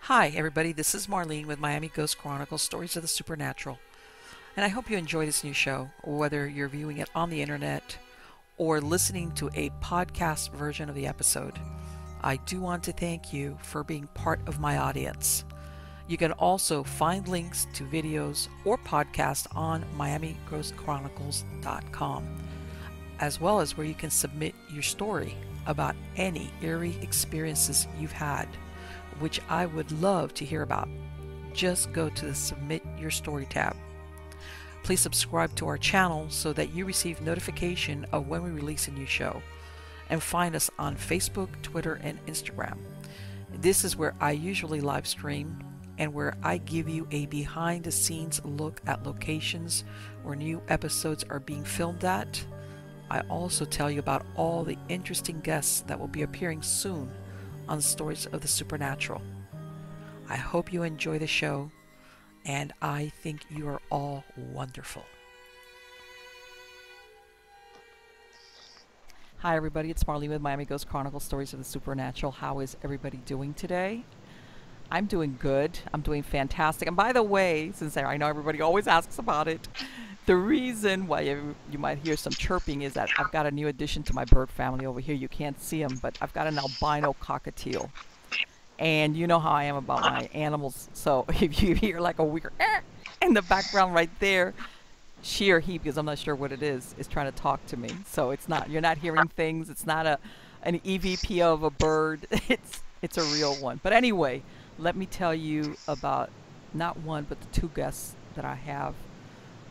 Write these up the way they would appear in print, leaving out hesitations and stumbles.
Hi, everybody. This is Marlene with Miami Ghost Chronicles Stories of the Supernatural. And I hope you enjoy this new show, whether you're viewing it on the internet or listening to a podcast version of the episode. I do want to thank you for being part of my audience. You can also find links to videos or podcasts on miamighostchronicles.com, as well as where you can submit your story about any eerie experiences you've had, which I would love to hear about. Just go to the Submit Your Story tab. Please subscribe to our channel so that you receive notification of when we release a new show. And find us on Facebook, Twitter, and Instagram. This is where I usually live stream and where I give you a behind the scenes look at locations where new episodes are being filmed at. I also tell you about all the interesting guests that will be appearing soon on Stories of the Supernatural. I hope you enjoy the show, and I think you are all wonderful. Hi everybody, it's Marlene with Miami Ghost Chronicles Stories of the Supernatural. How is everybody doing today? I'm doing good. I'm doing fantastic. And by the way, since I know everybody always asks about it, the reason why you might hear some chirping is that I've got a new addition to my bird family over here. You can't see him, but I've got an albino cockatiel. And you know how I am about my animals. So if you hear like a weird in the background right there, she or he, because I'm not sure what it is trying to talk to me. So it's not, you're not hearing things. It's not an EVP of a bird. It's a real one. But anyway, let me tell you about not one, but the two guests that I have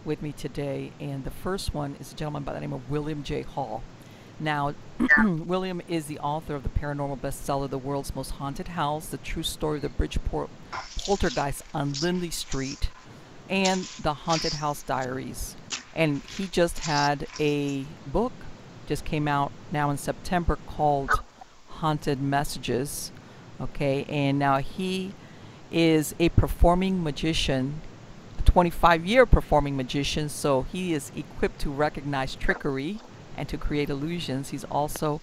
with me today. And the first one is a gentleman by the name of William J. Hall. Now, William is the author of the paranormal bestseller, The World's Most Haunted House, The True Story of the Bridgeport Poltergeist on Lindley Street, and The Haunted House Diaries. And he just had a book, just came out now in September, called Haunted Messages. Okay, and now he is a performing magician, a 25-year performing magician, so he is equipped to recognize trickery and to create illusions. He's also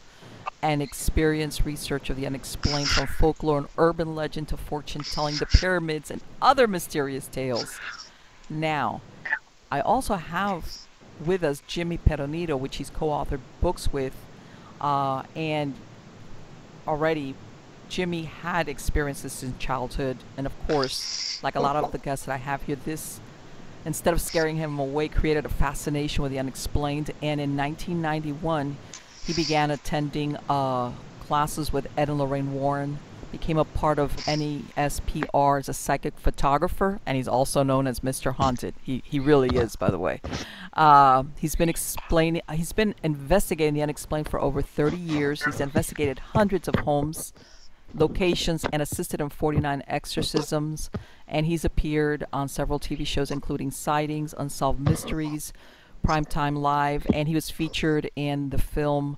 an experienced researcher of the unexplained, from folklore and urban legend to fortune-telling, the pyramids, and other mysterious tales. Now, I also have with us Jimmy Petonito, which he's co-authored books with, and already Jimmy had experiences in childhood, and of course, like a lot of the guests that I have here, this, instead of scaring him away, created a fascination with the unexplained. And in 1991, he began attending classes with Ed and Lorraine Warren, became a part of NESPR as a psychic photographer, and he's also known as Mr. Haunted. He really is, by the way. He's been investigating the unexplained for over 30 years. He's investigated hundreds of homes, locations, and assisted in 49 exorcisms, and he's appeared on several TV shows, including Sightings, Unsolved Mysteries, Primetime Live, and he was featured in the film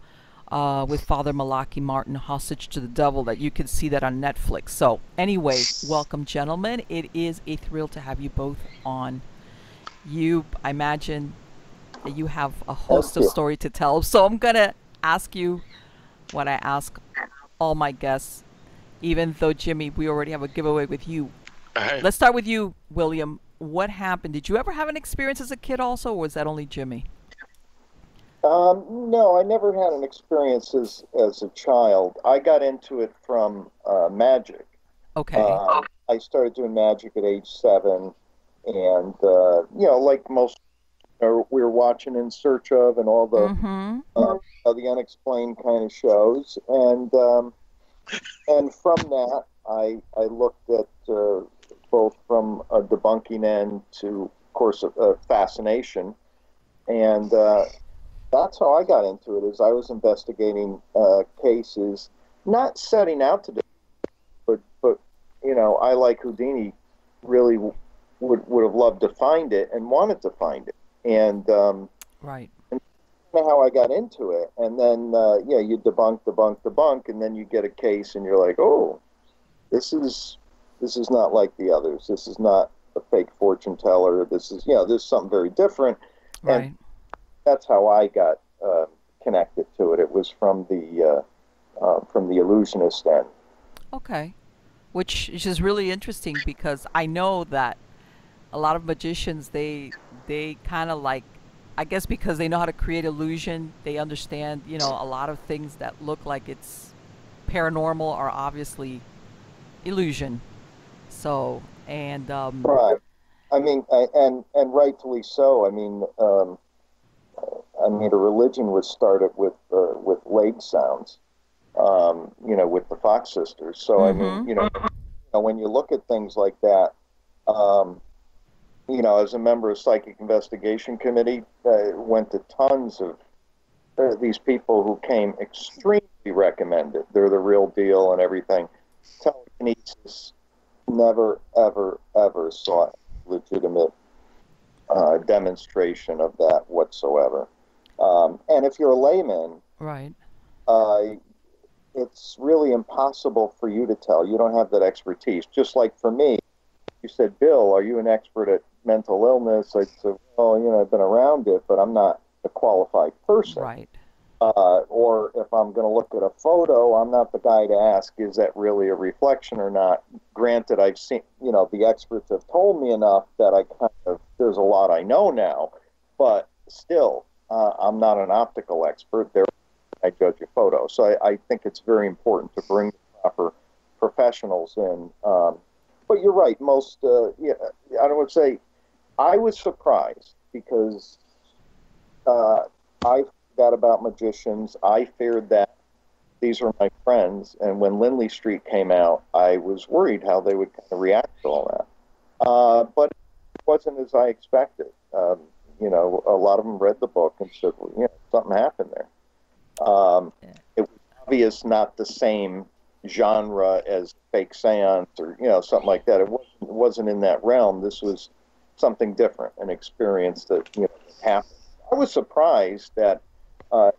with Father Malachi Martin, Hostage to the Devil, that you can see that on Netflix. So anyway, welcome, gentlemen. It is a thrill to have you both on. I imagine that you have a host of story to tell, so I'm gonna ask you what I ask all my guests, even though, Jimmy, we already have a giveaway with you. Right. Let's start with you, William. What happened? Did you ever have an experience as a kid also, or was that only Jimmy? No, I never had an experience as a child. I got into it from magic. Okay. I started doing magic at age 7, and like most, we were watching In Search of and all the unexplained kind of shows, and from that, I looked at both from a debunking end to, of course, a fascination, and that's how I got into it. Is I was investigating cases, not setting out to do, but I, like Houdini, really would have loved to find it and wanted to find it, and right. And how I got into it, and then you debunk, and then you get a case, and you're like, oh, this is not like the others. This is not a fake fortune teller. This is this is something very different, Right. and that's how I got connected to it. It was from the illusionist end. Okay. which is just really interesting because I know that a lot of magicians they kind of like, I guess because they know how to create illusion, they understand, you know, a lot of things that look like it's paranormal are obviously illusion. So, and Right. I mean, and rightfully so. I mean, a religion was started with leg sounds, with the Fox sisters. So I mean, mhm. when you look at things like that, um, as a member of Psychic Investigation Committee, went to tons of these people who came extremely recommended. They're the real deal and everything. Telekinesis, never, ever, ever saw legitimate demonstration of that whatsoever. And if you're a layman, Right. uh, it's really impossible for you to tell. You don't have that expertise. Just like for me, you said, Bill, are you an expert at mental illness? I said, well, I've been around it, but I'm not a qualified person. Right. Or if I'm going to look at a photo, I'm not the guy to ask, is that really a reflection or not? Granted, I've seen, the experts have told me enough that there's a lot I know now, but still, I'm not an optical expert. There, I judge a photo. So I think it's very important to bring the proper professionals in. But you're right. I don't want to say, I was surprised because I forgot about magicians. I feared that these are my friends. And when Lindley Street came out, I was worried how they would kind of react to all that. But it wasn't as I expected. A lot of them read the book and said, well, something happened there. Yeah. It was obvious not the same genre as fake seance or something like that. It wasn't in that realm. This was something different, an experience that happened. I was surprised that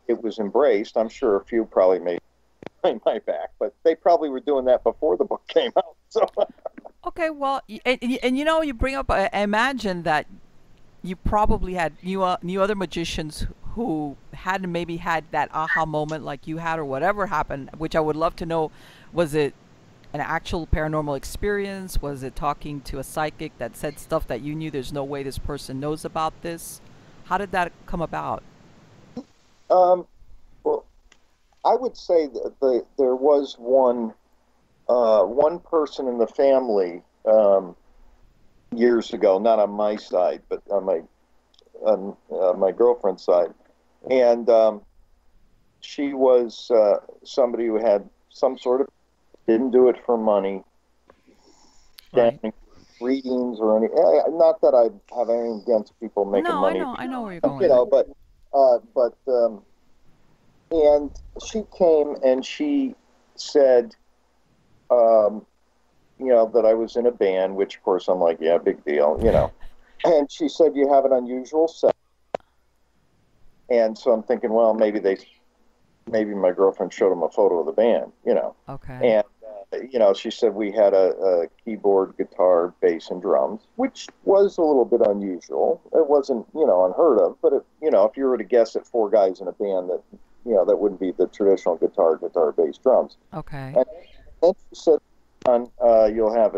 it was embraced. I'm sure a few probably made my back, but they probably were doing that before the book came out. So Okay, well, and you bring up, I imagine that you probably had knew other magicians who hadn't maybe had that aha moment like you had or whatever happened, which I would love to know. Was it an actual paranormal experience? Was it talking to a psychic that said stuff that you knew there's no way this person knows about this? How did that come about? um, well, I would say that there was one person in the family years ago, not on my side, but on my girlfriend's side, and she was somebody who had some sort of, didn't do it for money, Right. standing readings or any. Not that I have anything against people making No, I money, know. I know where you're going. but and she came and she said, um, that I was in a band, which of course I'm like, yeah, big deal. And she said, you have an unusual set. And so I'm thinking, well, maybe my girlfriend showed him a photo of the band. Okay. And, she said we had a keyboard, guitar, bass, and drums, which was a little bit unusual. It wasn't, unheard of, but, if you were to guess at four guys in a band that wouldn't be the traditional guitar, bass, drums. Okay. And then she said, you'll have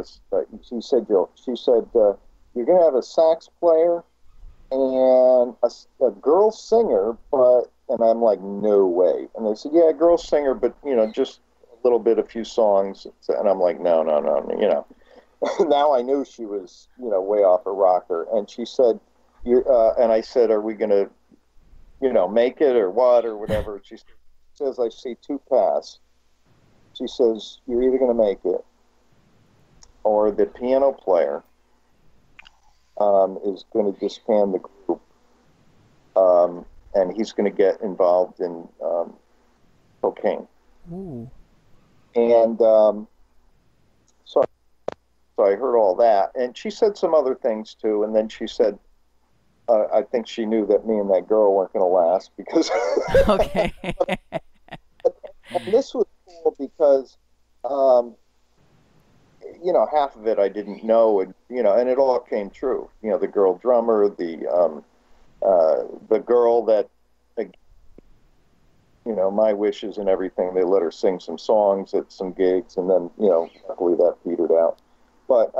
you're going to have a sax player and a girl singer, and I'm like, no way. And they said, yeah, girl singer, but, just a little bit, a few songs. And I'm like, no, no, no. Now I knew she was, way off her rocker. And she said, and I said, are we going to, make it or what or whatever? She says, I see two paths. She says, you're either going to make it or the piano player is going to disband the group, and he's going to get involved in cocaine. Ooh. And so I heard all that, and she said some other things too. And then she said, I think she knew that me and that girl weren't going to last because. Okay. And this was cool because. Half of it I didn't know, and it all came true. The girl drummer, the girl that my wishes and everything. They let her sing some songs at some gigs, and then, luckily that petered out. But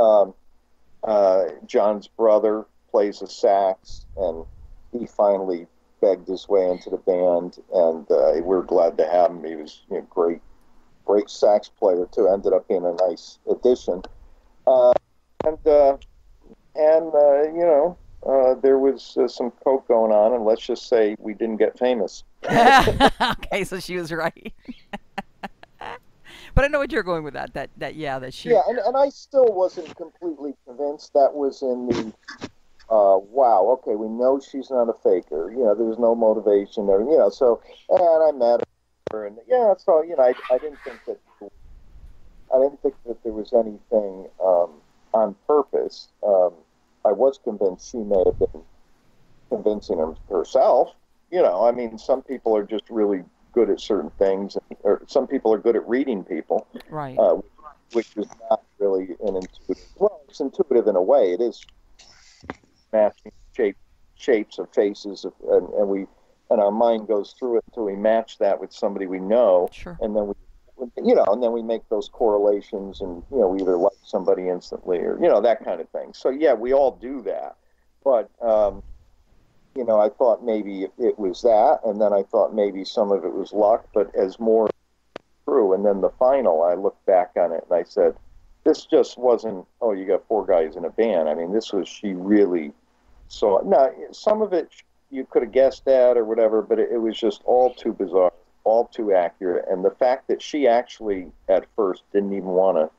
John's brother plays a sax, and he finally begged his way into the band, and we're glad to have him. He was great sax player too. Ended up being a nice addition. And there was some coke going on, and let's just say we didn't get famous. Okay, so she was right. But I know what you're going with that she... Yeah, and I still wasn't completely convinced. That was in the, wow, okay, we know she's not a faker. There's no motivation there. So, and I met her, and so, I didn't think that there was anything on purpose. I was convinced she may have been convincing herself. Some people are just really good at certain things, or some people are good at reading people, right? Which is not really an intuitive. Well, it's intuitive in a way. It is matching shapes of faces, and our mind goes through it until we match that with somebody we know, sure. And then we make those correlations, and we either like somebody instantly or that kind of thing. So yeah, we all do that, but. I thought maybe it was that, and then I thought maybe some of it was luck, but as more true. And then the final, I looked back on it and I said, this just wasn't, oh, you got 4 guys in a band. This was, she really saw it. Now, some of it you could have guessed at or whatever, but it was just all too bizarre, all too accurate. And the fact that she actually, at first, didn't even want to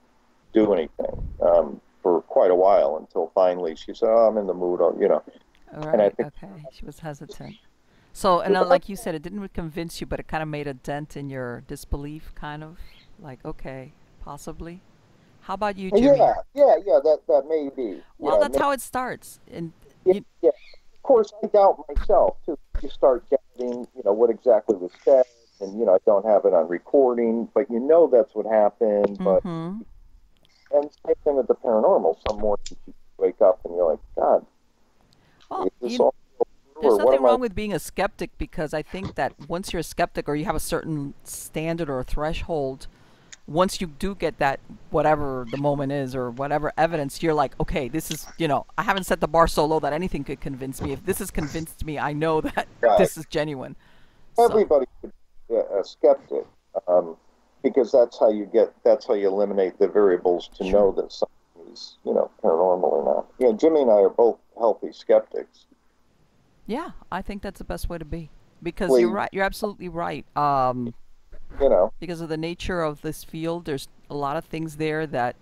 do anything for quite a while until finally she said, oh, I'm in the mood, Right, and I think, okay. She was hesitant. So, and like you said, it didn't convince you, but it kind of made a dent in your disbelief, kind of? Like, okay, possibly. How about you, Jimmy? Yeah, that may be. Well, that's how it starts. And yeah. Of course, I doubt myself, too. You start doubting, what exactly was said, and, I don't have it on recording, but that's what happened. But and same thing with the paranormal. Some mornings you wake up and you're like, God, well, there's nothing wrong with being a skeptic, because I think that once you're a skeptic or you have a certain standard or a threshold, once you do get that, whatever the moment is or whatever evidence, you're like, okay, this is, I haven't set the bar so low that anything could convince me. If this has convinced me, I know that this is genuine. Everybody could be a skeptic, because that's how you eliminate the variables to know that something is, paranormal or not. Jimmy and I are both healthy skeptics. Yeah, I think that's the best way to be, because you're right. You're absolutely right. Because of the nature of this field, there's a lot of things there that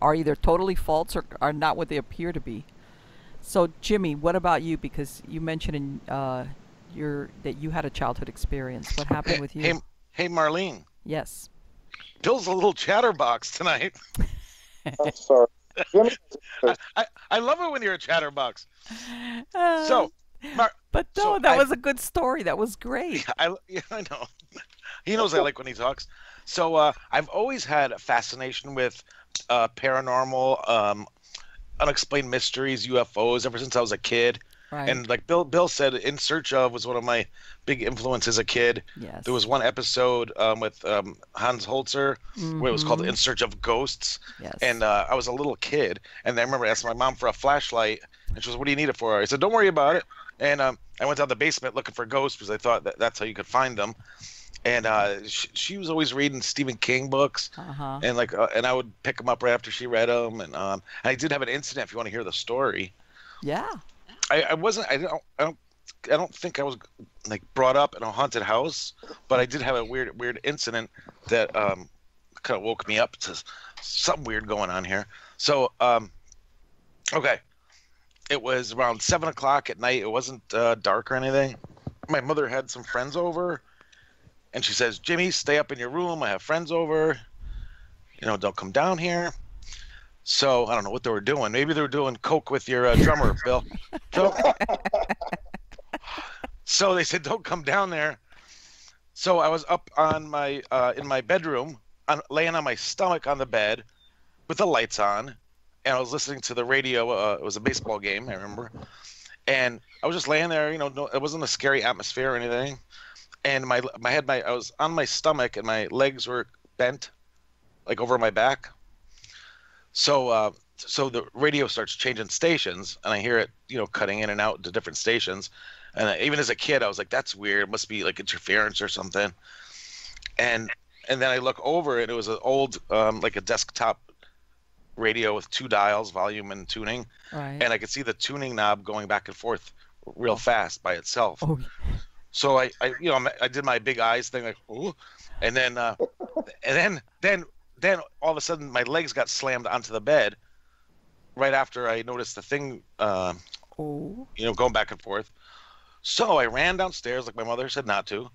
are either totally false or are not what they appear to be. So, Jimmy, what about you? Because you mentioned in that you had a childhood experience. What happened with you? Hey, Marlene. Yes. Bill's a little chatterbox tonight. I'm sorry. I love it when you're a chatterbox. But no, that was a good story. That was great. I know. He knows I like when he talks. So I've always had a fascination with paranormal, unexplained mysteries, UFOs, ever since I was a kid. Right. And like Bill said, In Search Of was one of my big influences as a kid. Yes. There was one episode with Hans Holzer where it was called In Search of Ghosts. Yes. And I was a little kid, and I remember asking my mom for a flashlight, and she was, "What do you need it for?" I said, "Don't worry about it." And I went down the basement looking for ghosts because I thought that's how you could find them. And she was always reading Stephen King books, and and I would pick them up right after she read them. And I did have an incident. If you want to hear the story, yeah. I don't think I was like brought up in a haunted house, but I did have a weird incident that kind of woke me up to something weird going on here. So okay, it was around 7 o'clock at night. It wasn't dark or anything. My mother had some friends over, and she says, "Jimmy, stay up in your room. I have friends over. Don't come down here." So I don't know what they were doing. Maybe they were doing coke with your drummer, Bill. So they said, "Don't come down there." So I was up on my in my bedroom, laying on my stomach on the bed, with the lights on, and I was listening to the radio. It was a baseball game, I remember, and I was just laying there. It wasn't a scary atmosphere or anything. and I was on my stomach and my legs were bent, like over my back. So so the radio starts changing stations, and I hear it, cutting in and out to different stations. And even as a kid, I was like, "That's weird. It must be like interference or something." And then I look over, and it was an old, like a desktop radio with 2 dials, volume and tuning, Right. and I could see the tuning knob going back and forth real fast by itself. Oh, So I did my big eyes thing, like, ooh, and then then all of a sudden my legs got slammed onto the bed right after I noticed the thing, oh. going back and forth. So I ran downstairs like my mother said not to,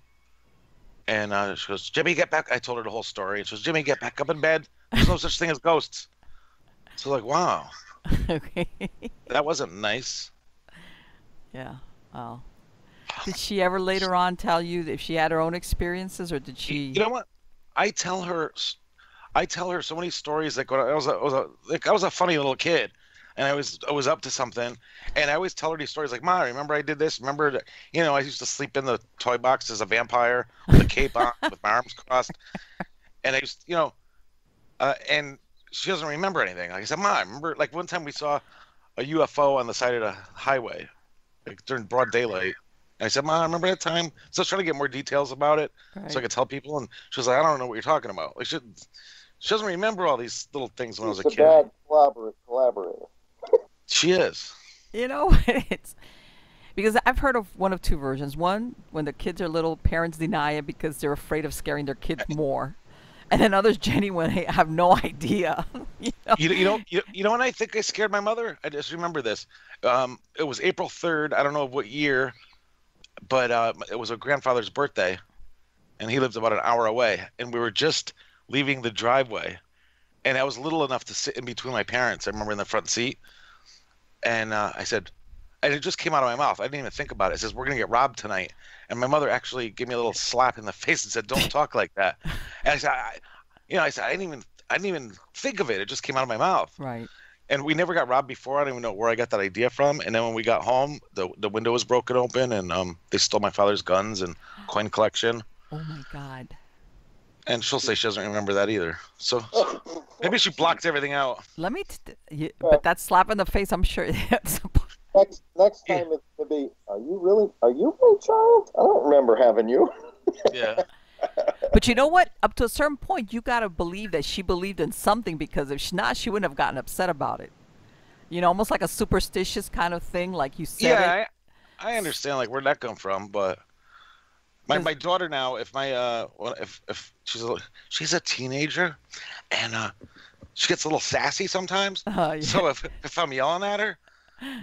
and she goes, "Jimmy, get back." I told her the whole story, and she goes, "Jimmy, get back up in bed. There's no such thing as ghosts." So like, wow, Okay. that wasn't nice. Yeah. Wow. Did she ever later on tell you if she had her own experiences, or did she? You know what? I tell her so many stories. Like when I was a funny little kid, and I was up to something, and I always tell her these stories. Like, "Ma, remember I did this? Remember that, I used to sleep in the toy box as a vampire with a cape on, with my arms crossed, and I used, and she doesn't remember anything." Like I said, "Ma, I remember like one time we saw a UFO on the side of the highway, like during broad daylight." And I said, "Ma, I remember that time." So I was trying to get more details about it, Right. so I could tell people. And she was like, "I don't know what you're talking about." Like she doesn't remember all these little things when I was a She's kid. a bad collaborator. She is. It's because I've heard of one of two versions. One, when the kids are little, parents deny it because they're afraid of scaring their kids more, and then others genuinely have no idea. You know when I think I scared my mother? I just remember this. It was April 3rd. I don't know what year, but it was her grandfather's birthday, and he lived about an hour away. And we were just leaving the driveway, and I was little enough to sit in between my parents. I remember in the front seat, and I said, and it just came out of my mouth. I didn't even think about it. It says, "We're gonna get robbed tonight." And my mother actually gave me a little slap in the face and said, "Don't talk like that." And I said, I didn't even think of it. It just came out of my mouth. Right. And we never got robbed before. I don't even know where I got that idea from. And then when we got home, the window was broken open, and they stole my father's guns and coin collection. Oh my God. And she'll say she doesn't remember that either. So maybe she blocked everything out. Let me. But that slap in the face, I'm sure. Next time it's gonna be. Are you my child? I don't remember having you. Yeah. But you know what? Up to a certain point, you gotta believe that she believed in something, because if not, she wouldn't have gotten upset about it. Almost like a superstitious kind of thing, like you said. Yeah, I understand like where'd that come from, but my daughter now, if if she's a teenager, and she gets a little sassy sometimes. Yeah. So if I'm yelling at her,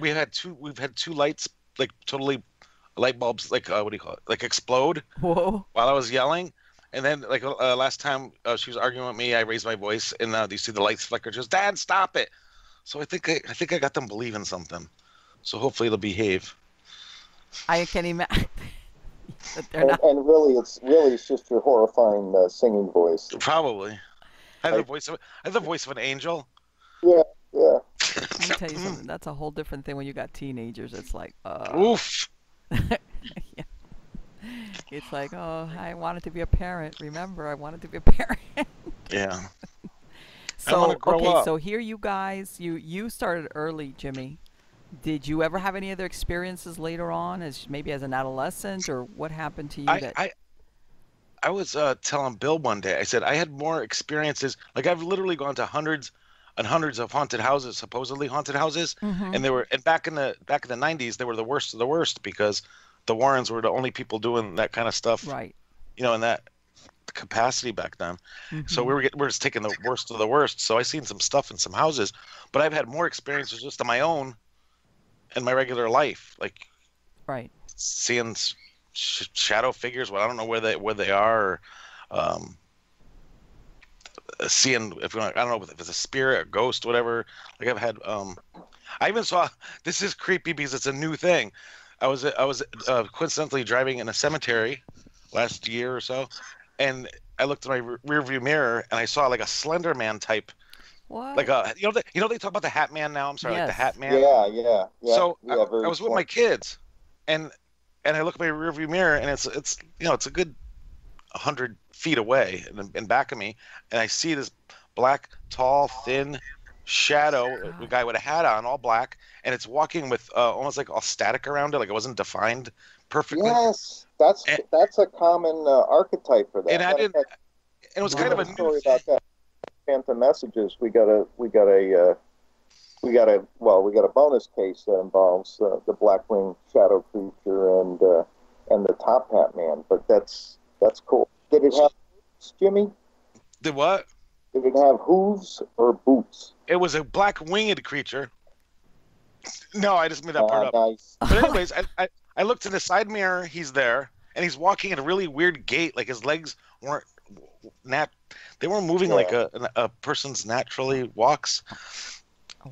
we've had two lights, like totally light bulbs, like what do you call it, like explode. Whoa. While I was yelling. And then like last time she was arguing with me, I raised my voice, and you see the lights flicker. She goes, "Dad, stop it." So I think I got them believing something. So hopefully they'll behave. I can imagine. And really, it's just your horrifying singing voice. Probably. I have the voice of an angel. Yeah. Let me tell you something. That's a whole different thing when you got teenagers. It's like, oof. Yeah. It's like, oh, I wanted to be a parent. Remember, I wanted to be a parent. Yeah. So grow up. So here you guys, you started early, Jimmy. Did you ever have any other experiences later on, as maybe as an adolescent, or what happened to you? I was telling Bill one day. I said I had more experiences. Like I've literally gone to hundreds and hundreds of haunted houses, supposedly haunted houses, and back in the 90s, they were the worst of the worst, because the Warrens were the only people doing that kind of stuff, right? In that capacity back then. So we're just taking the worst of the worst. So I seen some stuff in some houses, but I've had more experiences just on my own in my regular life, like seeing shadow figures. Well, I don't know where they are, or seeing I don't know if it's a spirit, a ghost, whatever. Like I've had. I even saw. This is creepy because it's a new thing. I was coincidentally driving in a cemetery last year or so, and I looked in my rear view mirror and I saw like a Slender Man type. What? Like they talk about the Hat Man now. I'm sorry, like the Hat Man. Yeah. So I was with my kids, and and I look at my rearview mirror, and it's it's a good 100 feet away in back of me, and I see this black, tall, thin shadow, a guy with a hat on, all black, and it's walking with almost like all static around it, like it wasn't defined perfectly. Yes, that's a common archetype for that. And I didn't. And it was kind of a new story about that. Phantom Messages. We got a bonus case that involves the Blackwing shadow creature and the Top Hat Man. But that's cool. Did it have hooves, Jimmy? The what? Did it have hooves or boots? It was a black winged creature. No, I just made that part up. Nice. But anyways, I looked in the side mirror. He's there, and he's walking at a really weird gait. Like his legs weren't they weren't moving like a person's naturally walks.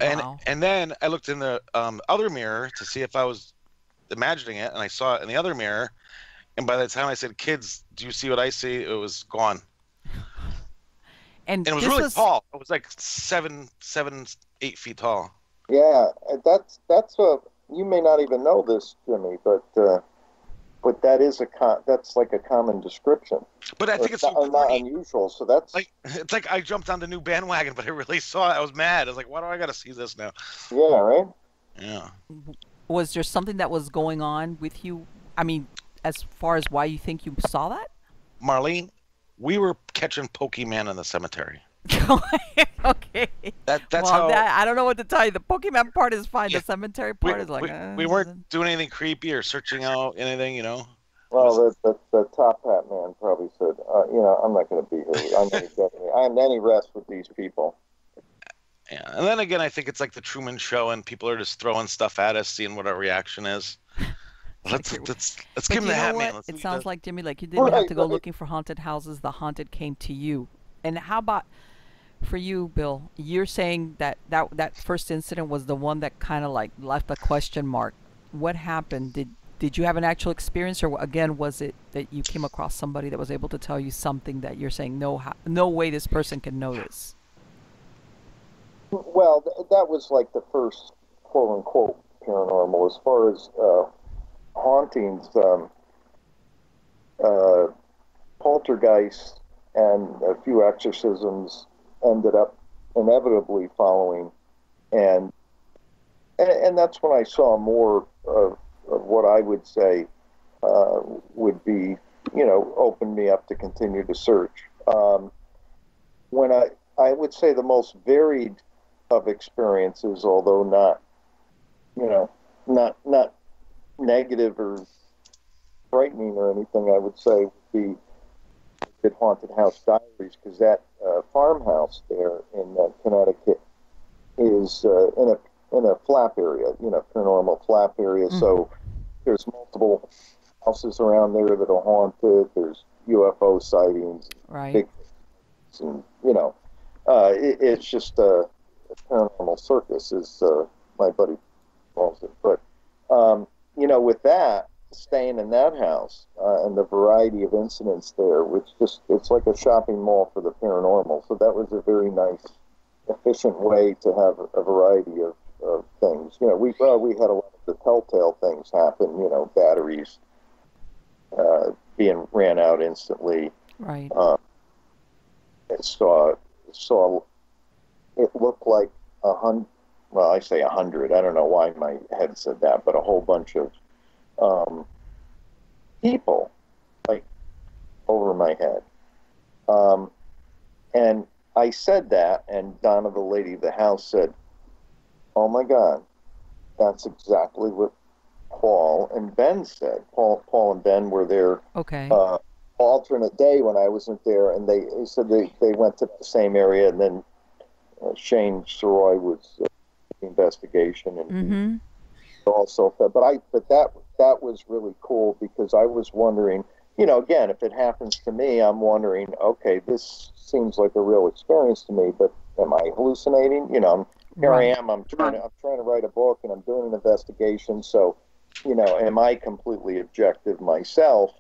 Wow. And then I looked in the other mirror to see if I was imagining it, and I saw it in the other mirror. And by the time I said, "Kids, do you see what I see?" it was gone. And it was really tall. It was like 7, 8 feet tall. Yeah, that's you may not even know this, Jimmy, but that is that's like a common description. But I think it's not unusual. So that's it's like I jumped on the new bandwagon, but I really saw it. I was mad. I was like, "Why do I got to see this now?" Yeah, right. Yeah. Was there something that was going on with you? I mean, as far as why you think you saw that? Marlene, we were catching Pokemon in the cemetery. Okay. That's how. I don't know what to tell you. The Pokemon part is fine. Yeah. The cemetery part is like. We weren't doing anything creepy or searching out anything, Well, the Top Hat Man probably said, I'm not going to be here. I'm going to get any rest with these people. Yeah, and then again, I think it's like the Truman Show, and people are just throwing stuff at us, seeing what our reaction is. Let's give him the Hat Man. It sounds like, Jimmy, like you didn't have to go looking for haunted houses. The haunted came to you. And how about for you, Bill? You're saying that first incident was the one that kind of like left a question mark. What happened? Did you have an actual experience, or again, was it that you came across somebody that was able to tell you something that you're saying, no way this person can know this? Well, that was like the first quote-unquote paranormal. As far as hauntings, poltergeist and a few exorcisms ended up inevitably following, and that's when I saw more of what I would say would be, open me up to continue to search. When I would say the most varied of experiences, although not negative or frightening or anything, I would say would be the Haunted House Diaries, because that farmhouse there in Connecticut is in a flap area, paranormal flap area. Mm-hmm. So there's multiple houses around there that are haunted. There's UFO sightings, right? Big, and it's just a paranormal circus, as my buddy calls it. But with that, staying in that house and the variety of incidents there, it's like a shopping mall for the paranormal. So that was a very nice, efficient way to have a variety of things. We had a lot of the telltale things happen. Batteries being ran out instantly. Right. It looked like 100. Well, I say 100. I don't know why my head said that, but a whole bunch of people, like, over my head. And I said that, and Donna, the lady of the house, said, "Oh my God, that's exactly what Paul and Ben said." Paul and Ben were there. Okay. Alternate day when I wasn't there, and they said they went to the same area, and then Shane Soroy was investigation, and mm-hmm. also. But that was really cool, because I was wondering, again, if it happens to me, I'm wondering, okay, this seems like a real experience to me, but am I hallucinating? Here I am. I'm trying to write a book, and I'm doing an investigation. So, am I completely objective myself?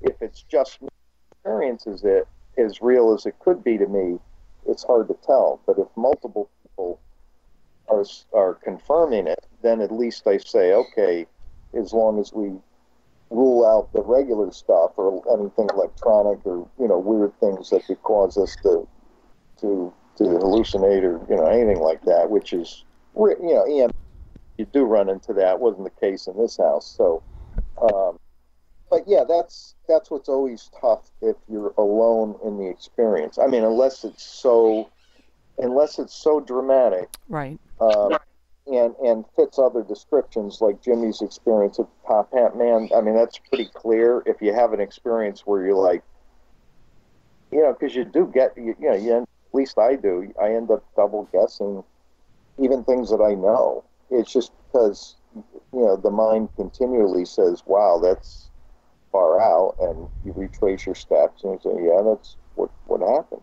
If it's just me experiences it as real as it could be to me, it's hard to tell. But if multiple people are confirming it, then at least I say, okay, as long as we rule out the regular stuff or anything electronic or, weird things that could cause us to hallucinate or, anything like that, which is, EM, you do run into that. Wasn't the case in this house. So, but yeah, that's what's always tough if you're alone in the experience. I mean, unless it's so dramatic, Right. And fits other descriptions like Jimmy's experience at Top Hat Man. I mean, that's pretty clear. If you have an experience where you're like, because you do get, at least I do. I end up double guessing even things that I know. It's just because the mind continually says, "Wow, that's far out," and you retrace your steps and you say, "Yeah, that's what happened."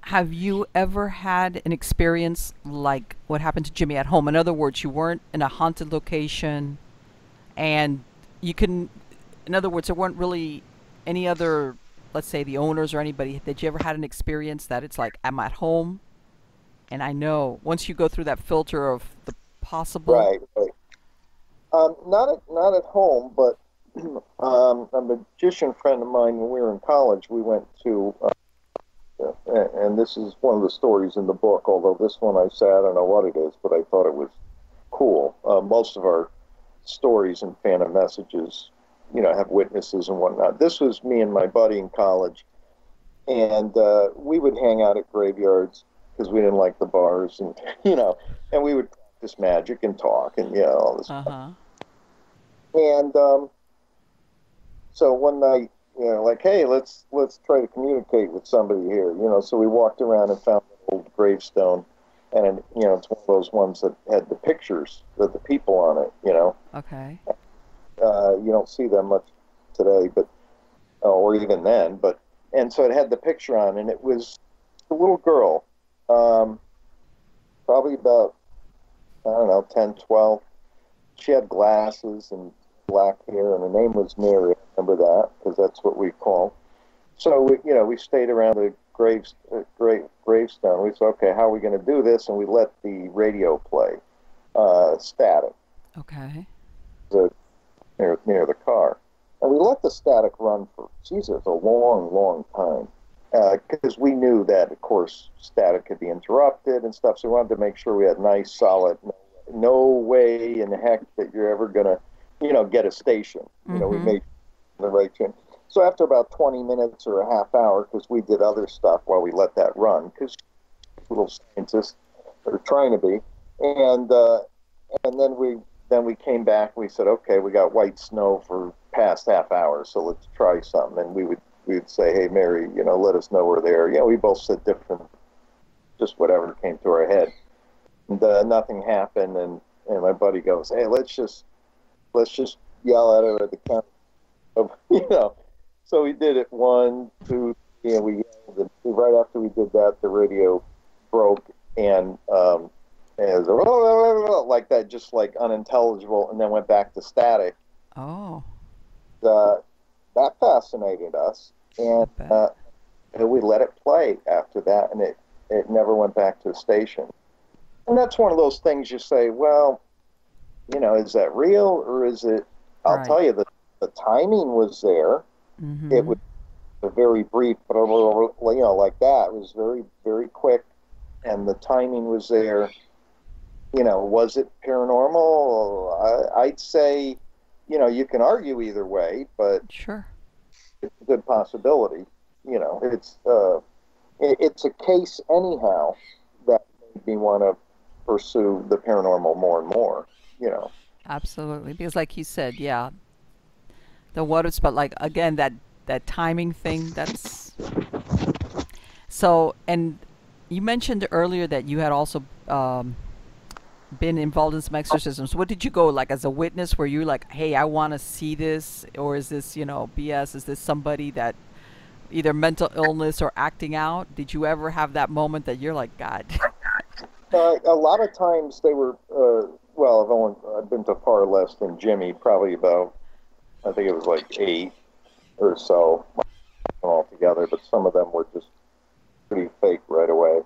Have you ever had an experience like what happened to Jimmy at home? In other words, you weren't in a haunted location and in other words, there weren't really any other, let's say the owners or anybody. Did you ever had an experience that it's like, I'm at home and I know once you go through that filter of the possible. Right. Not at home, but a magician friend of mine, when we were in college, we went to, and this is one of the stories in the book, although this one I say I don't know what it is, but I thought it was cool. Most of our stories and Phantom Messages, have witnesses and whatnot. This was me and my buddy in college, and we would hang out at graveyards because we didn't like the bars, and, and we would practice magic and talk and, all this stuff. And so one night, like, hey, let's try to communicate with somebody here, so we walked around and found an old gravestone, and, it's one of those ones that had the pictures of the people on it, Okay. You don't see them much today, but, or even then, and so it had the picture on, and it was a little girl, probably about, I don't know, 10, 12. She had glasses and black hair, and her name was Mary. I remember that because that's what we call. So we stayed around the gravestone. We said, okay, how are we going to do this? And we let the radio play, static. Okay. Near the car, and we let the static run for a long, long time. Because we knew that, of course, static could be interrupted and stuff. So we wanted to make sure we had nice, solid. No way in the heck that you're ever gonna, get a station. We made the right change. So after about 20 minutes or a half hour, because we did other stuff while we let that run, because little scientists are trying to be, and then we came back. We said, okay, we got white snow for past half hour, so let's try something. And we'd say, hey, Mary, let us know we're there. We both said different, just whatever came to our head. And nothing happened. And my buddy goes, hey, let's just yell at her at the count of, So we did it 1, 2, 3, and we yelled. And right after we did that, the radio broke, and it was like that, just like unintelligible, and then went back to static. Oh. That fascinated us, and we let it play after that, and it never went back to the station. And that's one of those things you say, well, is that real, or is it? I'll tell you, the timing was there. Mm-hmm. It was a very brief, like that. It was very, very quick, and the timing was there. Was it paranormal? I'd say, you can argue either way, but sure, it's a good possibility. It's a case anyhow that made me want to pursue the paranormal more and more. Absolutely, because like you said, yeah, the what ifs, but like again, that timing thing. That's so. And you mentioned earlier that you had also been involved in some exorcisms. What did you go like as a witness? Were you like, hey, I want to see this, or is this BS? Is this somebody that either mental illness or acting out? Did you ever have that moment that you're like, God? A lot of times they were. I've been to far less than Jimmy. Probably about, I think it was like 8 or so altogether. But some of them were just pretty fake right away.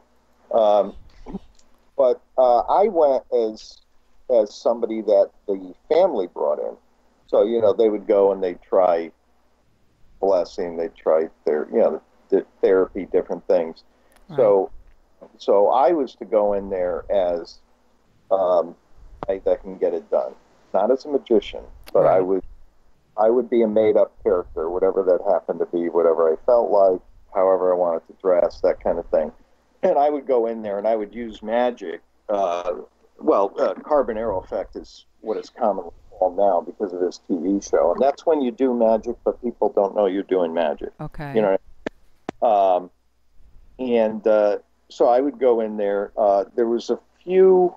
But I went as somebody that the family brought in. So, they would go and they'd try blessing, they'd try therapy, different things. Right. So I was to go in there as that can get it done, not as a magician, but Right. I would be a made-up character, whatever that happened to be, whatever I felt like, however I wanted to dress, that kind of thing. And I would go in there and I would use magic. Carbon arrow effect is what is commonly called now because of this TV show. And that's when you do magic, but people don't know you're doing magic. Okay. You know what I mean? So I would go in there. There was a few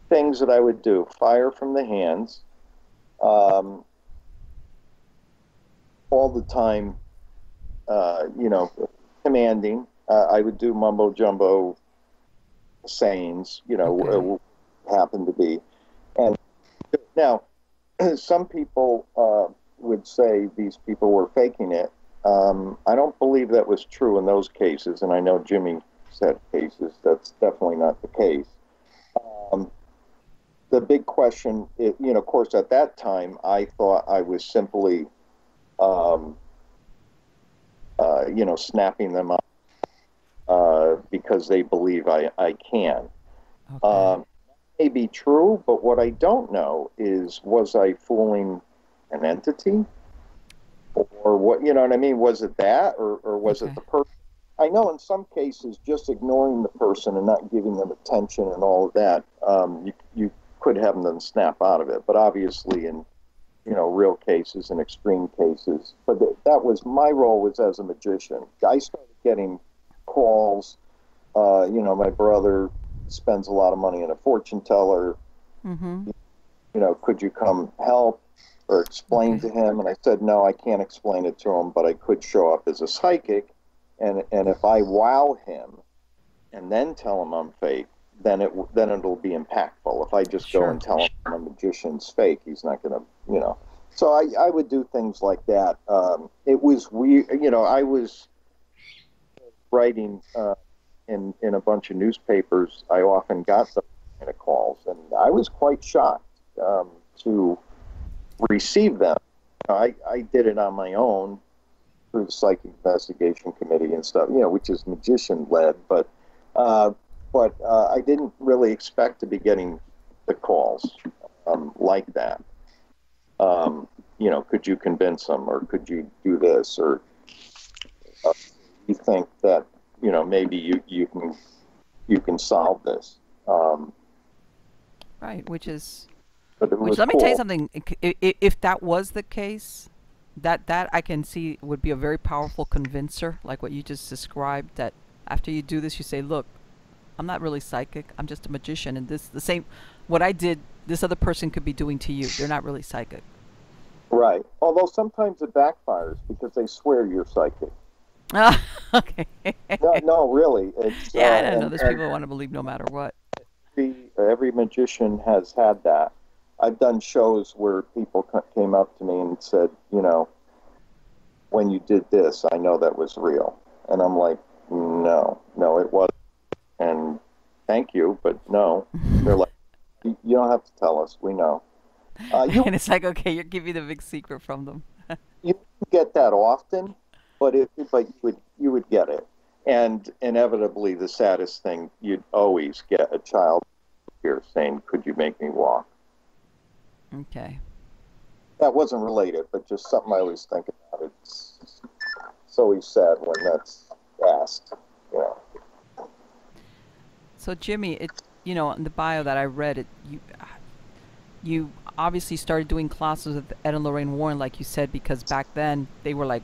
things that I would do. Fire from the hands. All the time, commanding. I would do mumbo jumbo sayings, happen to be. And now, some people would say these people were faking it. I don't believe that was true in those cases, and I know Jimmy said cases. That's definitely not the case. The big question, of course, at that time, I thought I was simply, snapping them up because they believe I can. Okay. May be true, but what I don't know is, was I fooling an entity? Or what, you know what I mean? Was it that, or was it the person? I know in some cases, just ignoring the person and not giving them attention and all of that, you could have them snap out of it. But obviously in, real cases and extreme cases. But that was, my role was as a magician. I started getting calls, my brother spends a lot of money on a fortune teller. Mm-hmm. Could you come help or explain to him? And I said, no, I can't explain it to him, but I could show up as a psychic. And if I wow him and then tell him I'm fake, then it'll be impactful. If I just go and tell him I'm a magician's fake, he's not going to, So I would do things like that. It was weird. I was writing in a bunch of newspapers. I often got those kind of calls, and I was quite shocked to receive them. I did it on my own through the Psychic Investigation Committee and stuff, which is magician-led, but I didn't really expect to be getting the calls like that. Could you convince them, or could you do this, or you think that maybe you can solve this. Right, which let me tell you something. If that was the case, that I can see would be a very powerful convincer, like what you just described. That after you do this, you say, "Look, I'm not really psychic. I'm just a magician, and what I did, this other person could be doing to you. They're not really psychic." Right. Although sometimes it backfires because they swear you're psychic. Okay. No, really. It's, I don't know. There's people who want to believe no matter what. Every magician has had that. I've done shows where people came up to me and said, when you did this, I know that was real. And I'm like, no, it wasn't. And thank you, but no. They're like, you don't have to tell us. We know. And it's like, okay, you're giving the big secret from them. You get that often, but you would get it. And inevitably, the saddest thing, you'd always get a child here saying, could you make me walk? Okay. That wasn't related, but just something I always think about. It's always sad when that's asked. So Jimmy, in the bio that I read, you obviously started doing classes with Ed and Lorraine Warren, like you said, because back then they were like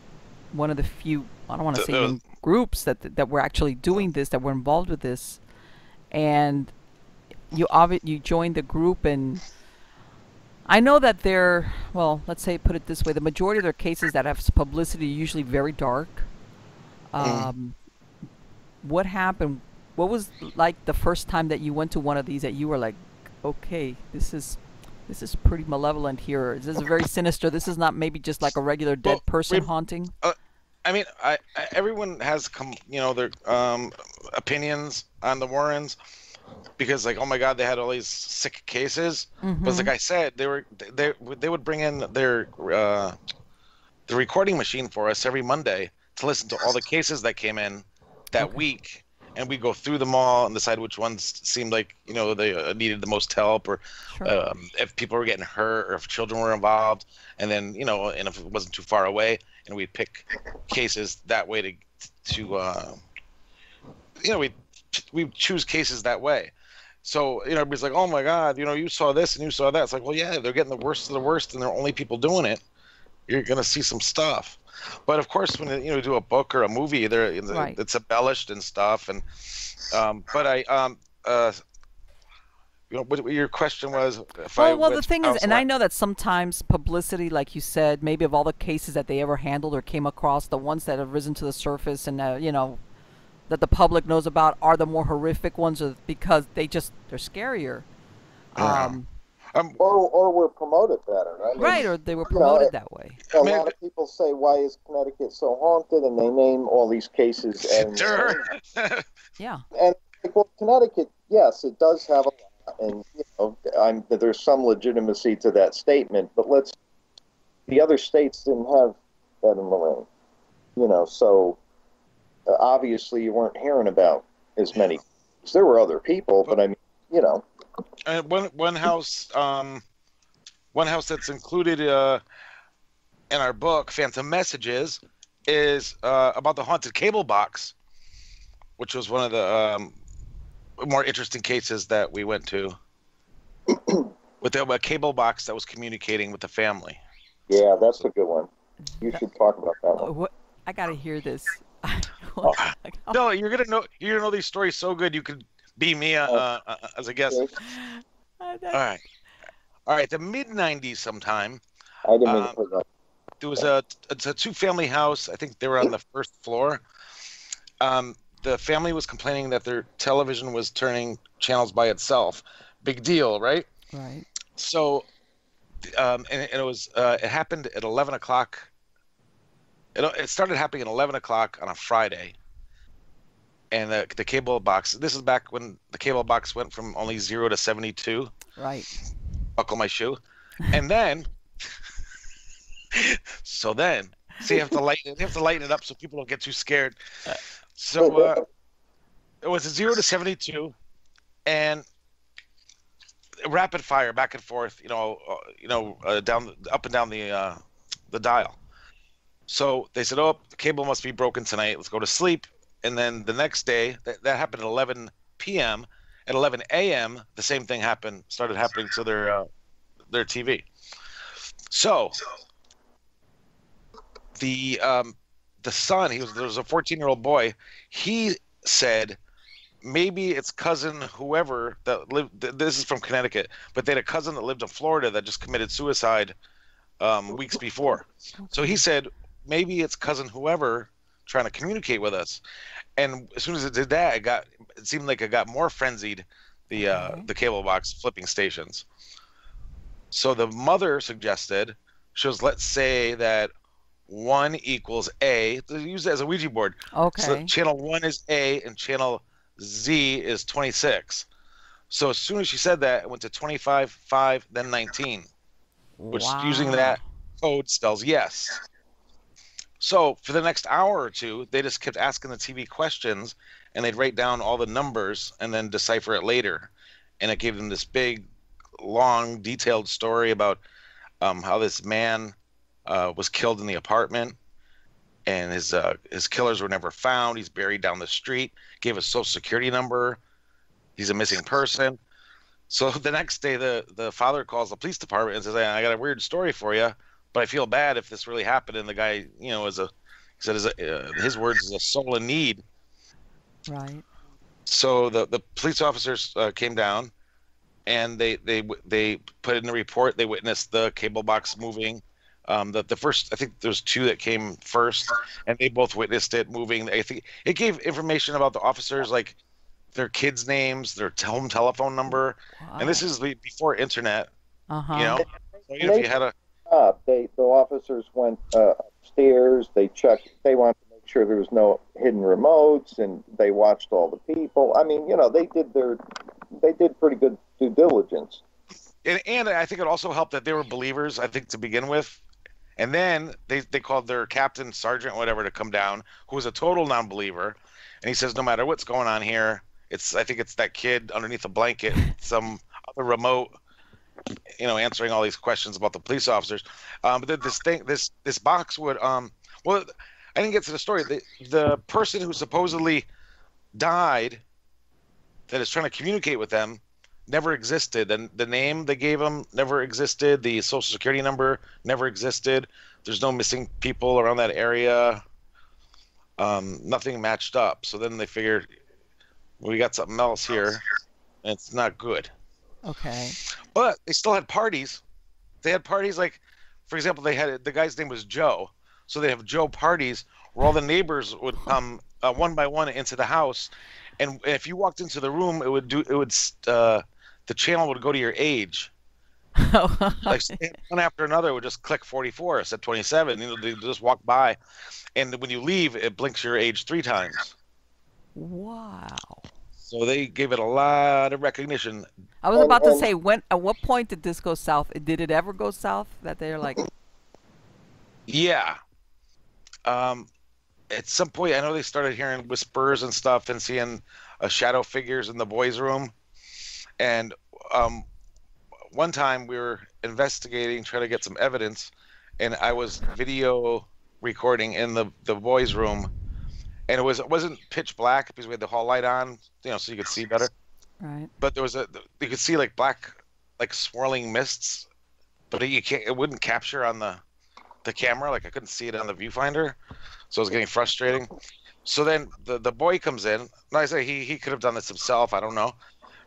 one of the few, I don't want to say even groups that were actually doing this, that were involved with this. And you joined the group, and I know that let's say, put it this way, the majority of their cases that have publicity are usually very dark. What happened? What was like the first time that you went to one of these that you were like, okay, this is pretty malevolent here. This is very sinister. This is not maybe just like a regular dead person haunting. I mean, everyone has their opinions on the Warrens, because like, oh my God, they had all these sick cases. But like I said, they would bring in their the recording machine for us every Monday to listen to all the cases that came in that week, and we go through them all and decide which ones seemed like, you know, they needed the most help, or if people were getting hurt, or if children were involved, and then, you know, and if it wasn't too far away, and we'd pick cases that way to you know, we choose cases that way. So, you know, everybody's like, oh my God, you know, you saw this and you saw that. It's like, well, yeah, they're getting the worst of the worst, and they're only people doing it. You're going to see some stuff. But of course, when you know, do a book or a movie, it's embellished and stuff. And you know, what your question was? Well, the thing is, and I know that sometimes publicity, like you said, maybe of all the cases that they ever handled or came across, the ones that have risen to the surface and you know, that the public knows about are the more horrific ones, because they're scarier. Or were promoted better, right? Right, or they were promoted that way. A lot of people say, why is Connecticut so haunted? And they name all these cases. And, yeah. And, well, Connecticut, yes, it does have a lot. And, you know, there's some legitimacy to that statement. But the other states didn't have that in the ring. You know, so obviously you weren't hearing about as many. There were other people, but I mean, you know. One house that's included in our book, Phantom Messages, is about the haunted cable box, which was one of the more interesting cases that we went to, with a cable box that was communicating with the family. Yeah, that's a good one. You should talk about that one. I got to hear this. No, you're gonna know these stories so good you could be me as a guest. All right. The mid-90s sometime. I didn't mean to put that. There was it's a two-family house. I think they were on the first floor. The family was complaining that their television was turning channels by itself. Big deal, right? Right. So, and it was it happened at 11 o'clock. It started happening at 11 o'clock on a Friday. And the cable box, this is back when the cable box went from only 0 to 72. Right. Buckle my shoe. And then, so you have to lighten it up so people don't get too scared. So it was a 0 to 72, and rapid fire back and forth, down up and down the dial. So they said, oh, the cable must be broken tonight. Let's go to sleep. And then the next day, that happened at 11 p.m. At 11 a.m., the same thing started happening to their TV. So the son, there was a 14-year-old boy. He said maybe it's cousin whoever that lived. This is from Connecticut, but they had a cousin that lived in Florida that just committed suicide weeks before. So he said maybe it's cousin whoever trying to communicate with us. And as soon as it did that, it seemed like it got more frenzied, the cable box flipping stations. So the mother suggested, let's say that 1 equals A. Use it as a Ouija board. Okay. So channel 1 is A and channel Z is 26. So as soon as she said that, it went to 25, 5, then 19, which using that code spells yes. So for the next hour or two, they just kept asking the TV questions, and they'd write down all the numbers and then decipher it later. And it gave them this big, long, detailed story about how this man was killed in the apartment, and his killers were never found. He's buried down the street. Gave a social security number. He's a missing person. So the next day, the father calls the police department and says, "I got a weird story for you. But I feel bad if this really happened." And the guy, his words is a soul in need. Right. So the police officers came down, and they put in a report. They witnessed the cable box moving. The first, I think there's 2 that came first, and they both witnessed it moving. I think it gave information about the officers, like their kids' names, their home telephone number, and this is before internet. So if you had the officers went upstairs. They checked. They wanted to make sure there was no hidden remotes, and they watched all the people. I mean, they did their they did pretty good due diligence. And I think it also helped that they were believers, I think, to begin with. And then they called their captain, sergeant, whatever, to come down, who was a total non-believer. And he says, no matter what's going on here, I think it's that kid underneath a blanket, some other remote, answering all these questions about the police officers. But then this box would, well, I didn't get to the story. The person who supposedly died, that is trying to communicate with them, never existed, and the name they gave him never existed. The social security number never existed. There's no missing people around that area. Nothing matched up. So then they figured, well, we got something else here, and it's not good. Okay. But they still had parties. They had parties like, for example, the guy's name was Joe. So they have Joe parties where all the neighbors would come one by one into the house, and if you walked into the room, the channel would go to your age. Like one after another would just click 44, it said 27. They just walk by, and when you leave, it blinks your age 3 times. Wow. So they gave it a lot of recognition. I was about to say, at what point did this go south? Did it ever go south? That they're like, yeah. At some point, I know they started hearing whispers and stuff and seeing shadow figures in the boys' room. And one time we were investigating, trying to get some evidence, and I was video recording in the boys' room, and it wasn't pitch black because we had the hall light on, so you could see better. right. But you could see like black, like swirling mists, but it wouldn't capture on the camera. Like I couldn't see it on the viewfinder, so it was getting frustrating. So then the boy comes in. And I say he could have done this himself. I don't know.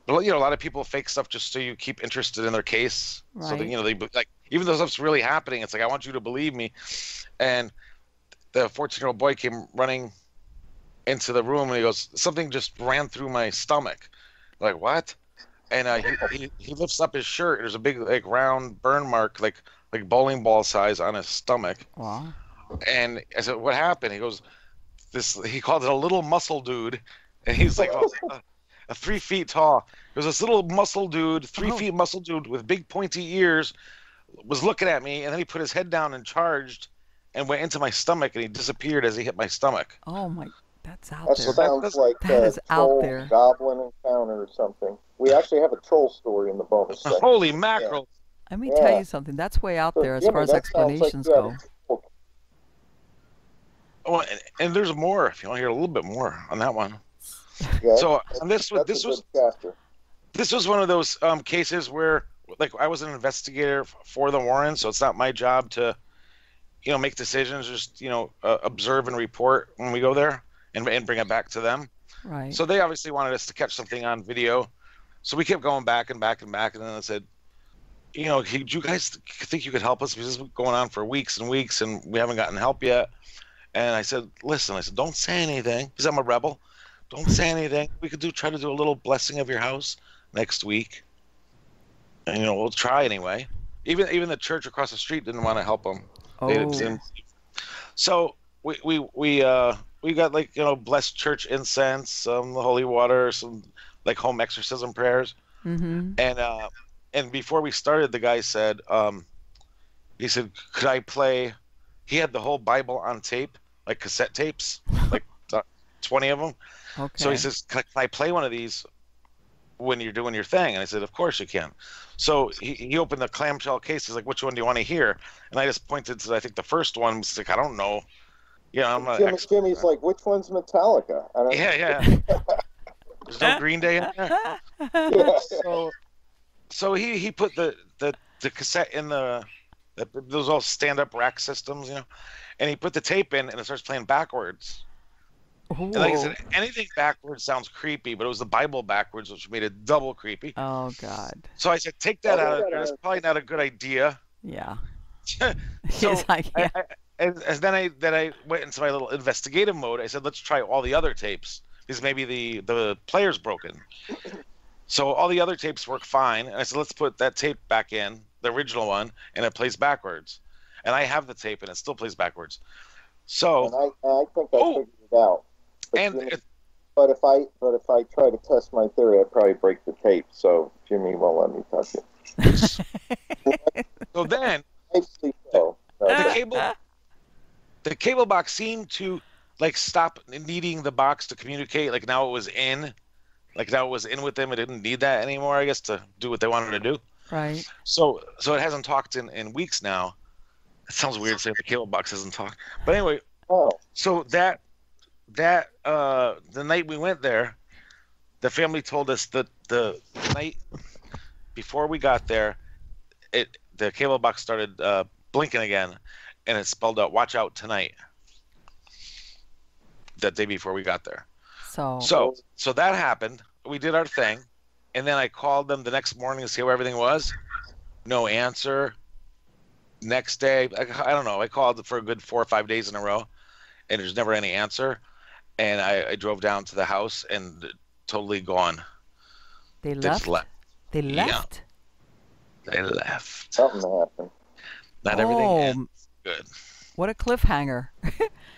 But a lot of people fake stuff just so you keep interested in their case. Right. So that, they like, even though stuff's really happening, it's like, I want you to believe me. And the 14-year-old boy came running into the room and he goes, something just ran through my stomach. I'm like, what? And he lifts up his shirt. There's a big like round burn mark, like bowling ball size on his stomach. Wow. And I said, what happened? He goes, he called it a little muscle dude. And he's like, a 3 feet tall. There was this little muscle dude, 3 feet muscle dude with big pointy ears, was looking at me, and then he put his head down and charged and went into my stomach, and he disappeared as he hit my stomach. Oh my, that's out That there. sounds like That is out troll there. goblin encounter or something. We actually have a troll story in the bonus section. Holy mackerel. Let me tell you something. That's way out So, there as Jimmy, far as that sounds like explanations you had go. a troll. Oh, and there's more, if you want to hear a little bit more on that one. Yeah, So and this that's a was good chapter. this was one of those cases where, like, I was an investigator for the Warrens, so it's not my job to, make decisions. Just observe and report when we go there and bring it back to them. Right. So they obviously wanted us to catch something on video, so we kept going back and back and back, and then I said, do you guys think you could help us? Because this is going on for weeks and weeks, and we haven't gotten help yet. And I said, listen, don't say anything, because I'm a rebel. Don't say anything. We could try to do a little blessing of your house next week, and we'll try anyway. Even the church across the street didn't want to help them. Oh. So we got blessed church incense, some holy water, some like home exorcism prayers, Mm-hmm. and before we started, the guy said, he said, could I play? He had the whole Bible on tape, like cassette tapes, like 20 of them. Okay. So he says, can I play one of these when you're doing your thing? And I said, of course you can. So he opened the clamshell case. He's like, which one do you want to hear? And I just pointed to, I think the first one. Was like, I don't know. I'm not Jimmy's like, which one's Metallica? Yeah. There's no Green Day in there. Yeah. So he put the cassette in those all stand-up rack systems, and he put the tape in, and it starts playing backwards. And like I said, anything backwards sounds creepy, but it was the Bible backwards, which made it double creepy. Oh God. So I said, take that out of there. That's probably not a good idea. Yeah. So He's like, yeah. and then I went into my little investigative mode. I said, let's try all the other tapes, because maybe the player's broken. So all the other tapes work fine. And I said, let's put that tape back in, the original one, and it plays backwards. And I have the tape, and it still plays backwards. So And I think I figured it out. But and Jimmy, But if I try to test my theory, I'd probably break the tape. So Jimmy won't let me touch it. So then Nicely so. the cable box seemed to like stop needing the box to communicate. Like now it was in. Like now it was in with them. It didn't need that anymore, I guess, to do what they wanted to do. Right. So it hasn't talked in weeks now. It sounds weird saying the cable box hasn't talked. But anyway, so that the night we went there, the family told us that the night before we got there, the cable box started blinking again, and it spelled out "Watch out tonight." That day before we got there. So that happened. We did our thing, and then I called them the next morning to see how everything was. No answer. Next day, I don't know. I called for a good 4 or 5 days in a row, and there's never any answer. And I drove down to the house, and totally gone. They left? They left? Yeah. They left. Something happened. Not everything ends good. What a cliffhanger.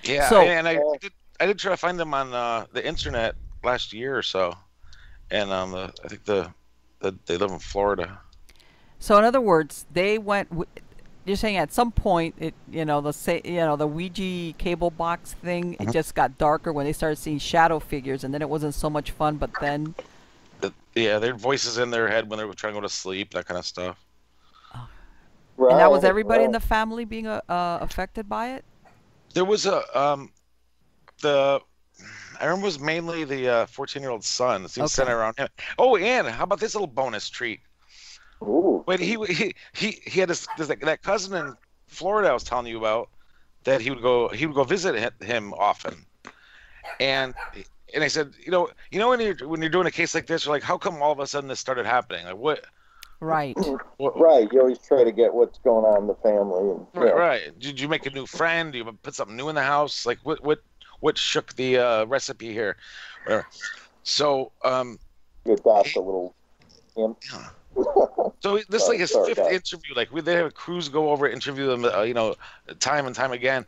Yeah, so, and I did try to find them on the internet last year or so, and I think they live in Florida. So in other words, they went. You're saying at some point, the Ouija cable box thing, it just got darker when they started seeing shadow figures, and then it wasn't so much fun. But then, their voices in their head when they were trying to go to sleep, that kind of stuff. Right, and that was everybody in the family being affected by it. There was I remember it was mainly the 14-year-old son. It seems centered around him. Oh, and how about this little bonus treat? Ooh. But he had that cousin in Florida I was telling you about that he would go visit him often, and I said, when you're doing a case like this, you're like, how come all of a sudden this started happening? Like what? Right. Right. You always try to get what's going on in the family. And, right. Did you make a new friend? Do you put something new in the house? Like what shook the recipe here? So you adopt a little imp. Yeah. So this is like his fifth interview. Like they have a crews go over, interview them, time and time again,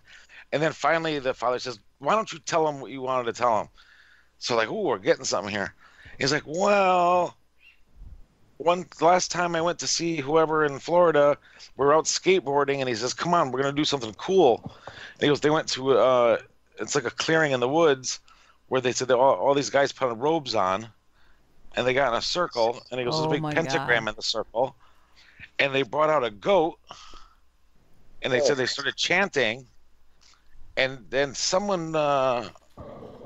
and then finally the father says, "Why don't you tell him what you wanted to tell him?" So like, we're getting something here. He's like, "Well, last time I went to see whoever in Florida, we're out skateboarding, and he says, come on, we're gonna do something cool." And he goes, they went to it's like a clearing in the woods where they said that all these guys put robes on. And they got in a circle, and he goes, there's a big pentagram in the circle. And they brought out a goat, and they said they started chanting. And then someone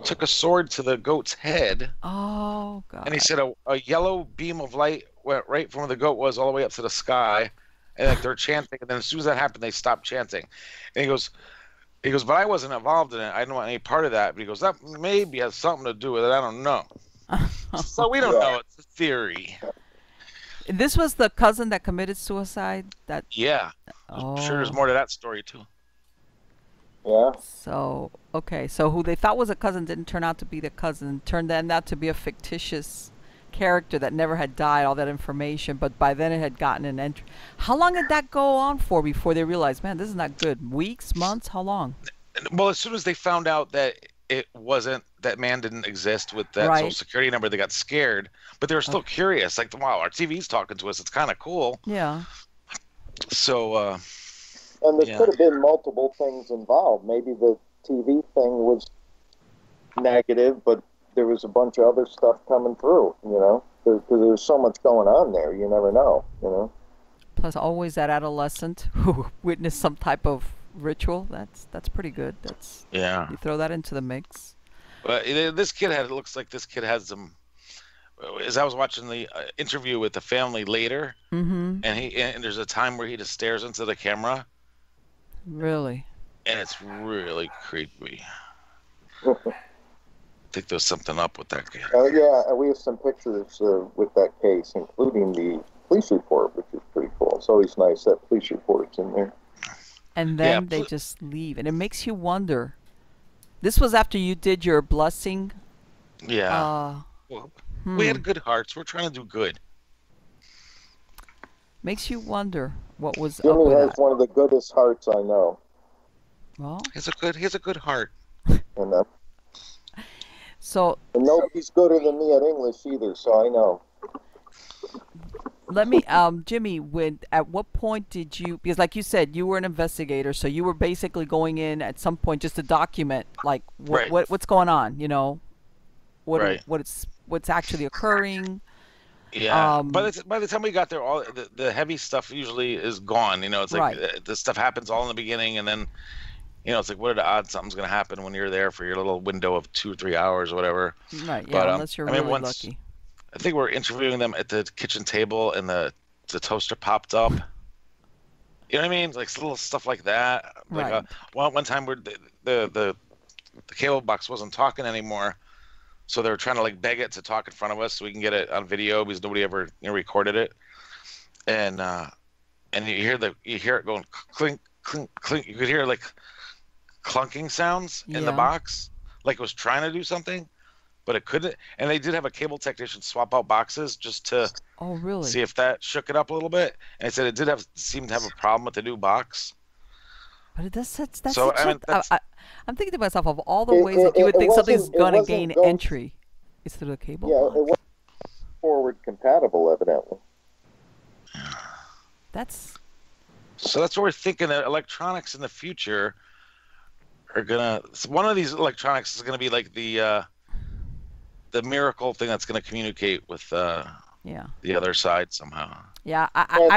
took a sword to the goat's head. Oh, God. And he said a yellow beam of light went right from where the goat was all the way up to the sky. And like they're chanting, and then as soon as that happened, they stopped chanting. And he goes, but I wasn't involved in it. I didn't want any part of that. But he goes, that maybe has something to do with it. I don't know. So we don't know. It's a theory. This was the cousin that committed suicide? Yeah. I'm sure there's more to that story, too. Yeah. So, okay. So who they thought was a cousin didn't turn out to be the cousin. Turned out to be a fictitious character that never had died, all that information. But by then it had gotten an entry. How long did that go on for before they realized, man, this is not good? Weeks? Months? How long? Well, as soon as they found out that it wasn't, that man didn't exist with that social security number, they got scared, but they were still curious. Like, wow, our TV's talking to us. It's kind of cool. Yeah. So, and there could have been multiple things involved. Maybe the TV thing was negative, but there was a bunch of other stuff coming through, because there's so much going on there. You never know, Plus, always that adolescent who witnessed some type of ritual. That's pretty good. You throw that into the mix. But this kid looks like this kid has some. As I was watching the interview with the family later, and there's a time where he just stares into the camera. Really. And it's really creepy. I think there's something up with that kid. Yeah, we have some pictures with that case, including the police report, which is pretty cool. It's always nice that police report's in there. And then they just leave. And it makes you wonder. This was after you did your blessing. Yeah. We had good hearts. We're trying to do good. Makes you wonder what was Jimmy up with has that. one of the goodest hearts I know. Well, he has a good heart. So And nobody's gooder than me at English either, so I know. let me, Jimmy, at what point did you, because like you said, you were an investigator, so you were basically going in at some point just to document, like, Right. what's going on, Right. what's actually occurring. Yeah. By the time we got there, all the heavy stuff usually is gone. It's like Right. this stuff happens all in the beginning, and then it's like, what are the odds something's gonna happen when you're there for your little window of 2 or 3 hours or whatever. Right, yeah, But unless you're I mean, really once lucky. I think we're interviewing them at the kitchen table, and the toaster popped up. You know what I mean? Like little stuff like that. Like Right. one time where the cable box wasn't talking anymore, so they were trying to like beg it to talk in front of us so we can get it on video because nobody ever recorded it. And you hear it going clink clink clink. You could hear like clunking sounds in the Yeah. box, like it was trying to do something, but it couldn't. And they did have a cable technician swap out boxes just to Oh, really? see if that shook it up a little bit. And it said it did seem to have a problem with the new box. But that's So, such I mean, I'm thinking to myself, of all the It- ways it- that you would it think something's wasn't- it going to wasn't gain going- entry, is through the cable Yeah, box. it wasn't forward compatible, evidently. So that's what we're thinking, that electronics in the future are gonna. One of these electronics is gonna be like the miracle thing that's gonna communicate with Yeah. the other side somehow. Yeah, And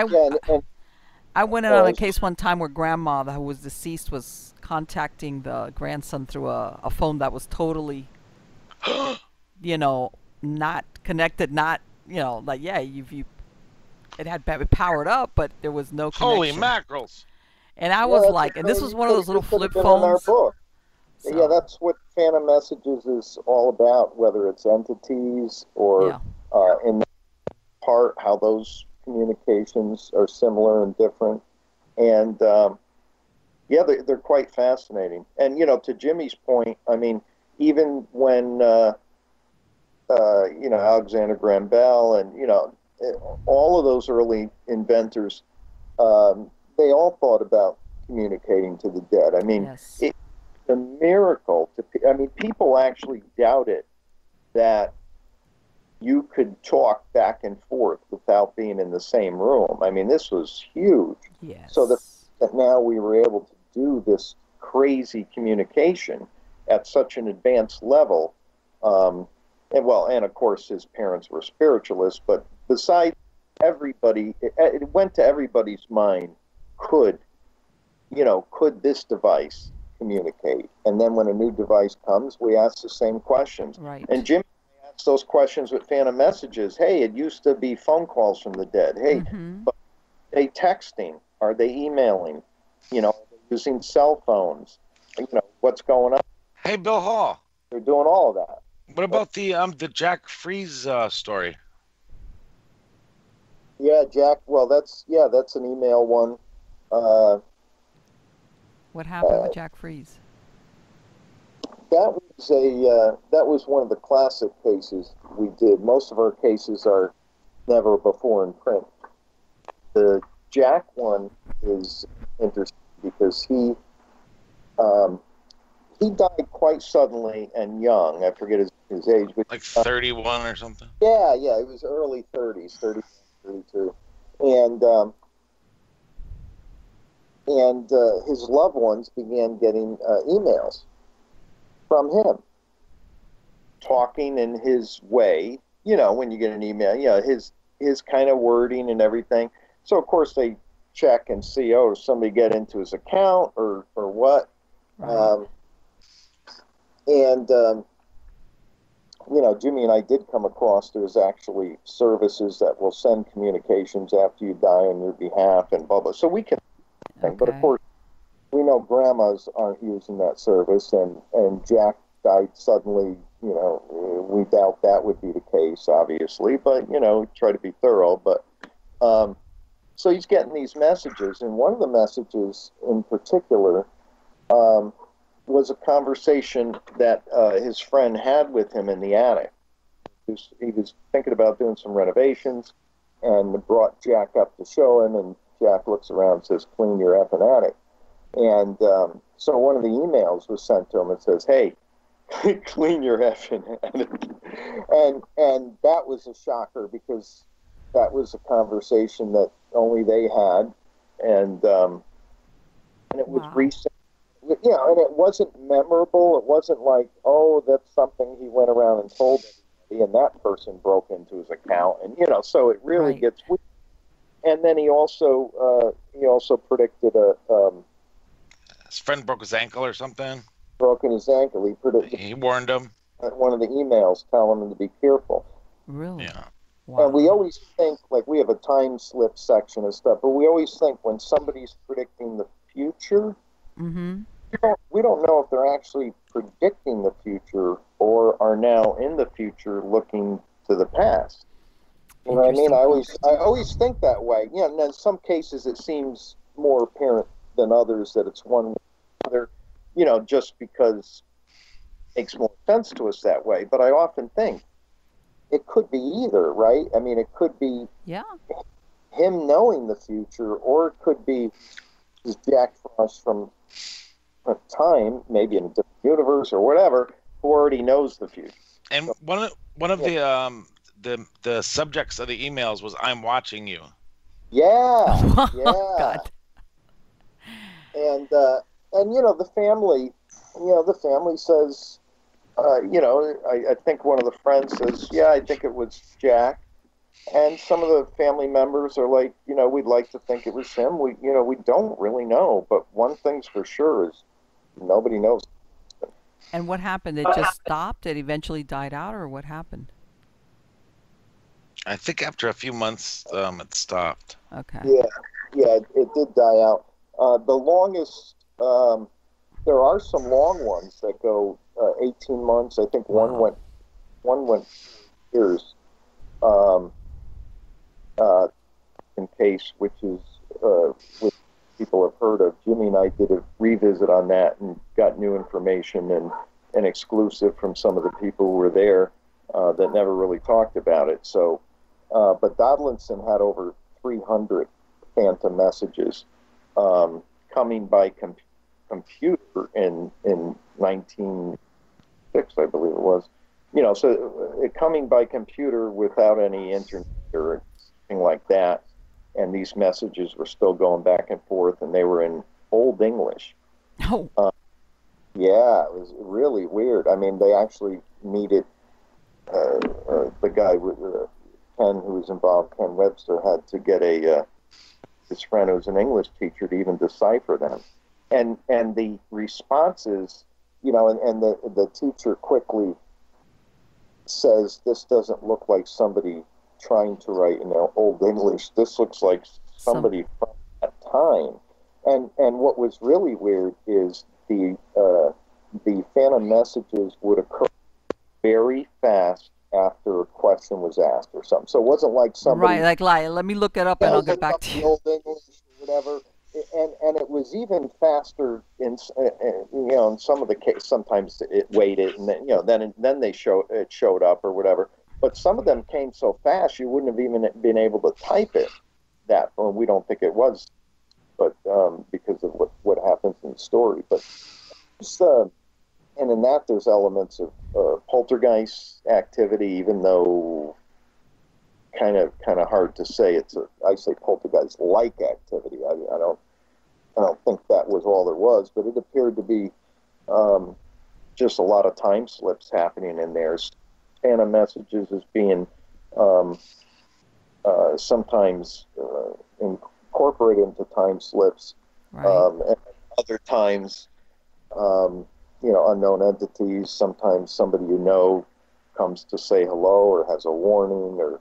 I went in on a case one time where grandma who was deceased was contacting the grandson through a phone that was totally, not connected, not, like, yeah, it had powered up, but there was no connection. Holy mackerels! And I yeah, was that's like, and this was one of those little it could've flip been in our phones. book. So, Yeah, that's what Phantom Messages is all about, whether it's entities or in part how those communications are similar and different. And yeah, they're quite fascinating. And, to Jimmy's point, I mean, even when, Alexander Graham Bell and, all of those early inventors, they all thought about communicating to the dead. I mean, yes. it's a miracle. People actually doubted that you could talk back and forth without being in the same room. I mean, this was huge. Yes. So that now we were able to do this crazy communication at such an advanced level. And of course his parents were spiritualists, but besides everybody, it went to everybody's mind, could this device communicate? And then when a new device comes, we ask the same questions. Right. And Jimmy asked those questions with Phantom Messages. Hey, it used to be phone calls from the dead. Hey, but are they texting? Are they emailing? Are they using cell phones? What's going on? Hey, Bill Hall. They're doing all of that. What about the Jack Freeze story? Yeah, Jack. Well, that's an email one. What happened with Jack Freeze? That was one of the classic cases we did. Most of our cases are never before in print. The Jack one is interesting because he died quite suddenly and young. I forget his age, but Like 31 or something. Yeah, it was early 30s, 30, 32, and his loved ones began getting emails from him, talking in his way. When you get an email, his kind of wording and everything. So of course they check and see, did somebody get into his account or what? Right. Jimmy and I did come across there's actually services that will send communications after you die on your behalf and blah blah. So we can, but of course we know grandmas aren't using that service, and Jack died suddenly. We doubt that would be the case, obviously, but try to be thorough. But so he's getting these messages, and one of the messages in particular was a conversation that his friend had with him in the attic. He was thinking about doing some renovations and brought Jack up to show him, and Jack looks around and says, "Clean your effing attic." And so one of the emails was sent to him and says, "Hey, clean your effing head. And that was a shocker because that was a conversation that only they had, and it was Wow. recent. You know, and it wasn't memorable. It wasn't like, oh, that's something he went around and told everybody, and that person broke into his account, and you know, so it really Right. gets weird. And then he also predicted His friend broke his ankle or something. broken his ankle. He predicted He warned him. one of the emails telling him to be careful. Really? Yeah. Wow. And we always think, like, we have a time slip section and stuff, but we always think when somebody's predicting the future, Mm-hmm. we don't know if they're actually predicting the future or are now in the future looking to the past. You know what I mean? I always think that way. You know, and in some cases it seems more apparent than others that it's one way or other, you know, just because it makes more sense to us that way. But I often think it could be either, right? I mean, it could be Yeah. him knowing the future, or it could be just Jack Frost from a time, maybe in a different universe or whatever, who already knows the future. And one of the subjects of the emails was "I'm watching you." Yeah, Oh, yeah. God. And you know, the family says, I think one of the friends says, yeah, I think it was Jack. And some of the family members are like, you know, we'd like to think it was him. We don't really know. But one thing's for sure is nobody knows. And what happened? It just stopped? It eventually died out, or what happened? I think after a few months, it stopped. Okay. Yeah, it did die out. The longest, there are some long ones that go 18 months. I think one went years. In case, which people have heard of. Jimmy and I did a revisit on that and got new information and exclusive from some of the people who were there that never really talked about it. So, but Dodlinson had over 300 phantom messages coming by computer in 1906, I believe it was. You know, so coming by computer without any internet or anything like that. And these messages were still going back and forth, and they were in Old English. Oh. Yeah, it was really weird. I mean, they actually needed the guy with Ken, who was involved, Ken Webster, had to get his friend who was an English teacher to even decipher them. And the responses, you know, and the teacher quickly says, this doesn't look like somebody trying to write in Old English. This looks like somebody from that time. And what was really weird is the phantom messages would occur very fast after a question was asked or something. So it wasn't like somebody... Right, like, let me look it up and I'll get back to you. Old English or whatever. And it was even faster in in some of the cases. Sometimes it waited, and then it showed up or whatever. But some of them came so fast you wouldn't have even been able to type it. Well, we don't think it was, but because of what happens in the story. But and in that there's elements of poltergeist activity, even though kind of hard to say. I say poltergeist like activity. I don't think that was all there was, but it appeared to be just a lot of time slips happening in there. Phantom messages as being sometimes incorporated into time slips, Right. And other times, unknown entities. Sometimes somebody comes to say hello or has a warning or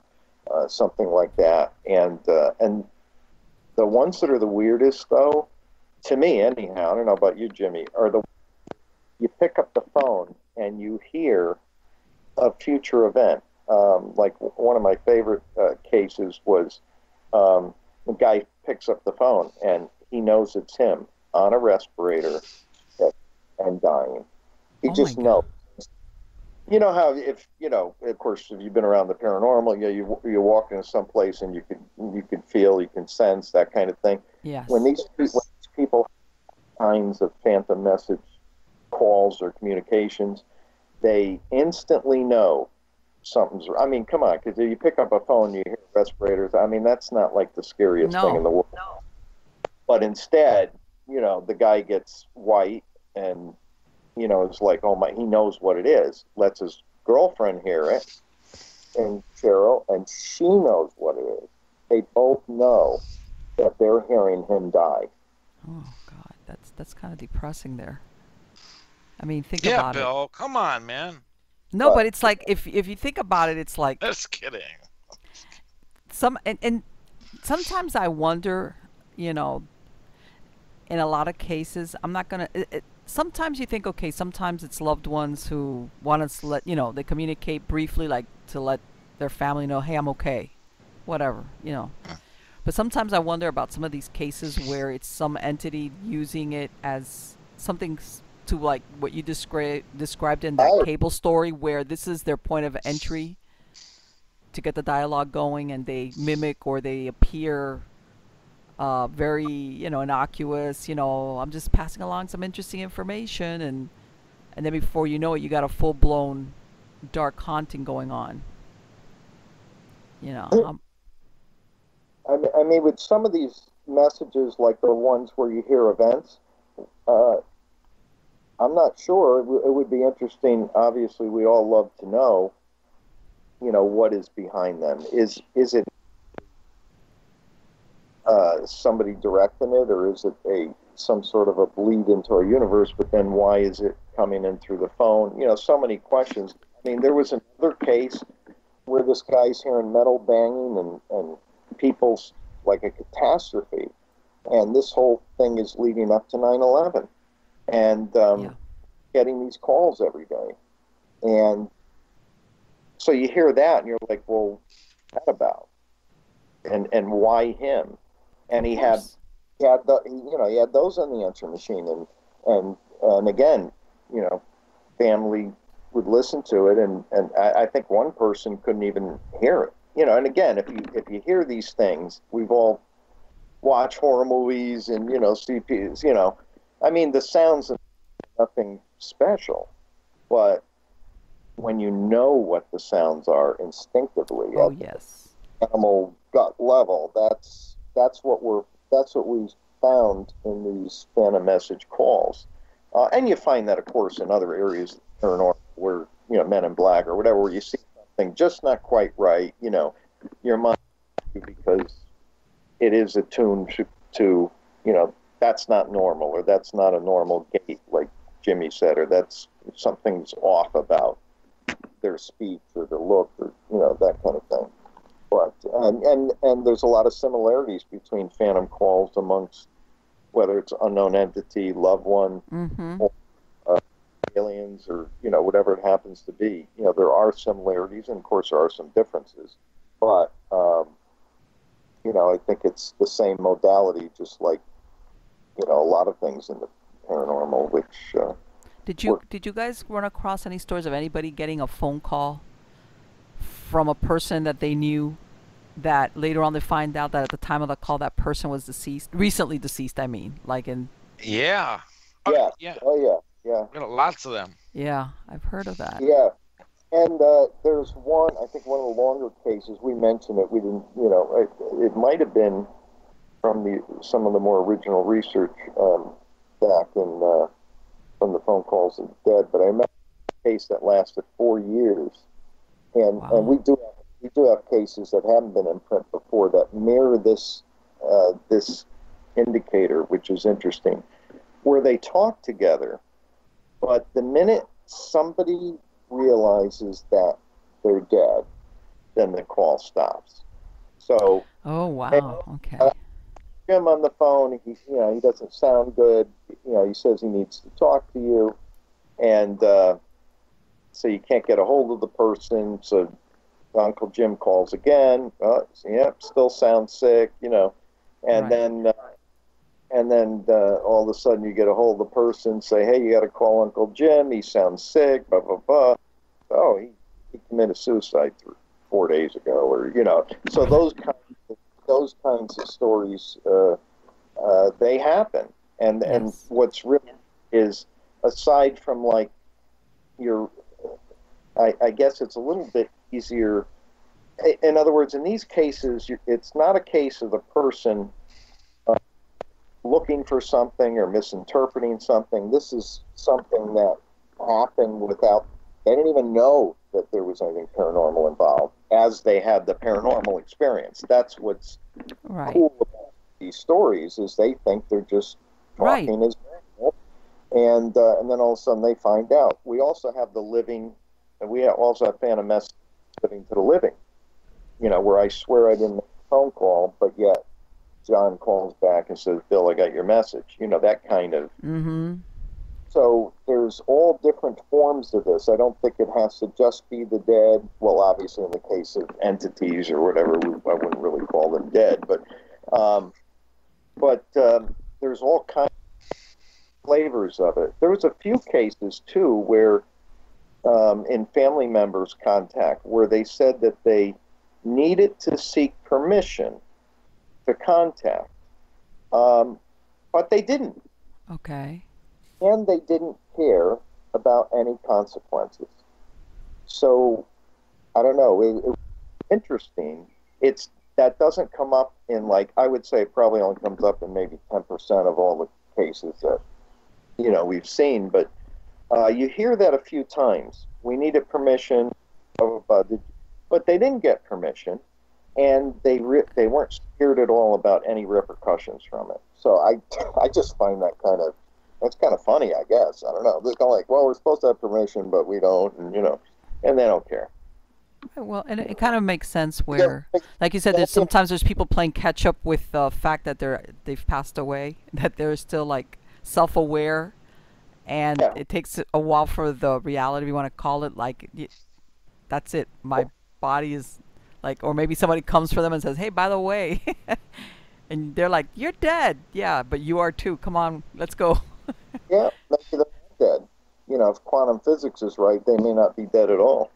something like that. And the ones that are the weirdest, though, to me anyhow, I don't know about you, Jimmy, are you pick up the phone and you hear a future event. Like one of my favorite cases was the guy picks up the phone and he knows it's him on a respirator and dying. He just knows. You know how of course, if you've been around the paranormal, you walk into some place and you could feel, you can sense that kind of thing. Yes. When these people have kinds of phantom message calls or communications, they instantly know something's. I mean, come on, because if you pick up a phone, you hear respirators. I mean, that's not like the scariest thing in the world. No. But instead, the guy gets white and, it's like, oh my, he knows what it is. Lets his girlfriend hear it, and Cheryl, and she knows what it is. They both know that they're hearing him die. Oh God, that's kind of depressing there. I mean, think about it. Yeah, Bill, come on, man. No, but it's like if you think about it, it's like. Just kidding. And sometimes I wonder, in a lot of cases, I'm not gonna. Sometimes you think, okay, sometimes it's loved ones who want us to let they communicate briefly, like to let their family know, hey, I'm okay, whatever, But sometimes I wonder about some of these cases where it's some entity using it as something to like what you described in that cable story, where this is their point of entry to get the dialogue going, and they mimic or they appear very innocuous. I'm just passing along some interesting information, and then before you know it, you got a full-blown dark haunting going on. I mean, with some of these messages, like the ones where you hear events, I'm not sure. It would be interesting. Obviously, we all love to know, what is behind them. Is it somebody directing it, or is it some sort of a bleed into our universe? But then why is it coming in through the phone? So many questions. I mean, there was another case where this guy's hearing metal banging and people's, like a catastrophe. And this whole thing is leading up to 9/11. And getting these calls every day. And so you hear that and you're like, well, what about? And why him? And he had those on the answer machine, and again, family would listen to it, and I think one person couldn't even hear it. And again, if you hear these things, we've all watched horror movies and CPs. I mean, the sounds are nothing special, but when you know what the sounds are instinctively, yes, animal gut level, that's what we found in these phantom message calls, and you find that, of course, in other areas of paranormal, where Men in Black or whatever, where you see something just not quite right, your mind, because it is attuned to that's not normal, or that's not a normal gait, like Jimmy said, or that's something's off about their speech or their look, or that kind of thing. But and there's a lot of similarities between phantom calls amongst, whether it's unknown entity, loved one, or aliens, or whatever it happens to be. There are similarities, and of course there are some differences. But I think it's the same modality, just like a lot of things in the paranormal. Which did you guys run across any stories of anybody getting a phone call from a person that they knew, that later on they find out that at the time of the call that person was recently deceased? I mean, like in. Yeah. Yeah. Oh yeah. Lots of them. Yeah, I've heard of that. Yeah. And there's one, I think one of the longer cases, we mentioned it, we didn't, it might have been from some of the more original research back in from the phone calls of the dead, but I remember a case that lasted 4 years, and we do have cases that haven't been in print before that mirror this this indicator, which is interesting, where they talk together, but the minute somebody realizes that they're dead, then the call stops. So. Oh wow. Okay. Him on the phone, he doesn't sound good. He says he needs to talk to you, and so you can't get a hold of the person. So Uncle Jim calls again. Still sounds sick. And right. then all of a sudden you get a hold of the person, say, hey, you got to call Uncle Jim. He sounds sick. Blah blah blah. Oh, he committed suicide 4 days ago, or So those kinds of stories, they happen, and what's really is, aside from like your I guess it's a little bit easier. In other words, in these cases, it's not a case of the person looking for something or misinterpreting something. This is something that happened without, they didn't even know that there was anything paranormal involved as they had the paranormal experience. That's what's cool about these stories, is they think they're just talking as normal. And then all of a sudden they find out. We also have the living, and we also have Phantom Message, living to the living, where I swear I didn't make a phone call, but yet John calls back and says, Bill, I got your message. That kind of. Mm-hmm. So there's all different forms of this. I don't think it has to just be the dead. Well, obviously in the case of entities or whatever, I wouldn't really call them dead, but there's all kinds of flavors of it. There was a few cases too where in family members' contact where they said that they needed to seek permission to contact, but they didn't. Okay. And they didn't care about any consequences. So, I don't know. It was interesting. That doesn't come up in, like, I would say it probably only comes up in maybe 10% of all the cases that, we've seen. But you hear that a few times. We needed permission, but they didn't get permission, and they weren't scared at all about any repercussions from it. So I just find that that's kind of funny, I guess. I don't know. They're kind of like, well, we're supposed to have permission, but we don't, and they don't care. Well, and it kind of makes sense where, like you said, sometimes there's people playing catch up with the fact that they've passed away, that they're still like self-aware, and it takes a while for the reality, we want to call it, like, that's it. My body is like, or maybe somebody comes for them and says, hey, by the way, and they're like, you're dead. Yeah, but you are too. Come on, let's go. Yeah, maybe they're not dead. If quantum physics is right, they may not be dead at all.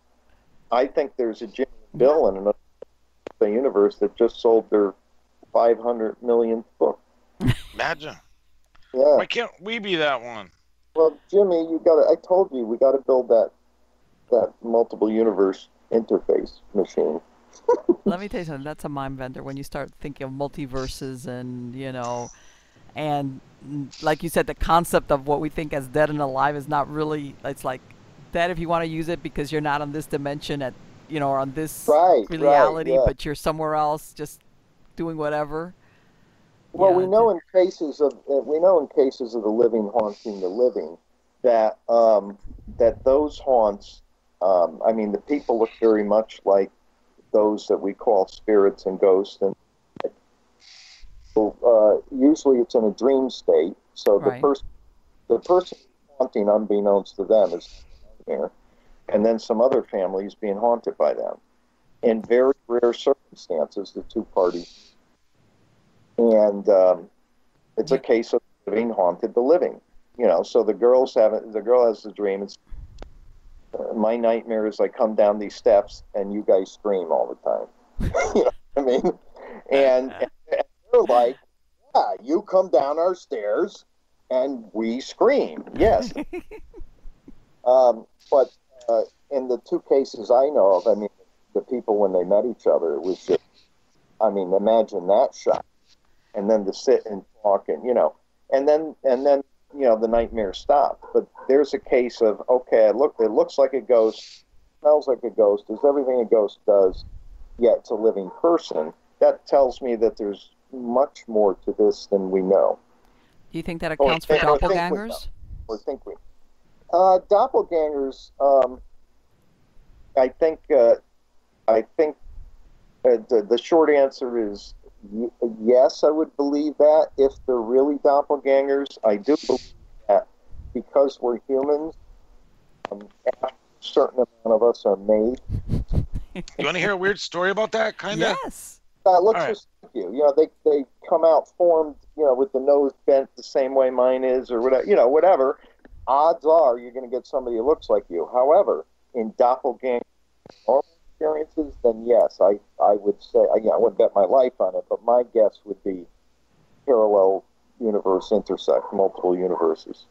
I think there's a Jimmy and Bill in another universe that just sold their 500 millionth book. Imagine. Yeah. Why can't we be that one? Well, Jimmy, I told you, we got to build that multiple universe interface machine. Let me tell you something. That's a mind bender when you start thinking of multiverses and, and like you said, the concept of what we think as dead and alive is not really, it's like dead if you want to use it because you're not on this dimension or on this reality, but you're somewhere else just doing whatever. Well, we know in cases of the living haunting the living that those haunts, the people look very much like those that we call spirits and ghosts, and usually it's in a dream state. So the person haunting, unbeknownst to them, is there, and then some other families being haunted by them. In very rare circumstances, the two parties, and it's a case of living haunted the living. So the girl has the dream. It's my nightmare is I come down these steps and you guys scream all the time. You know what I mean? And they're like, yeah, you come down our stairs and we scream. Yes. But in the two cases I know of, the people when they met each other, it was just, imagine that shock. And then to sit and talk and then the nightmare stopped. But there's a case of, okay, it looks like a ghost, smells like a ghost, does everything a ghost does, yet it's a living person. That tells me that there's much more to this than we know. Do you think that accounts for doppelgangers? Doppelgangers, I think the short answer is yes, I would believe that. If they're really doppelgangers, I do believe that because we're humans, a certain amount of us are made. You want to hear a weird story about that, kind of? Yes. Let's just thank you. They come out formed, with the nose bent the same way mine is, or whatever. Whatever. Odds are you're going to get somebody who looks like you. However, in doppelganger experiences, then yes, I would say, I wouldn't bet my life on it, but my guess would be parallel universe intersect, multiple universes.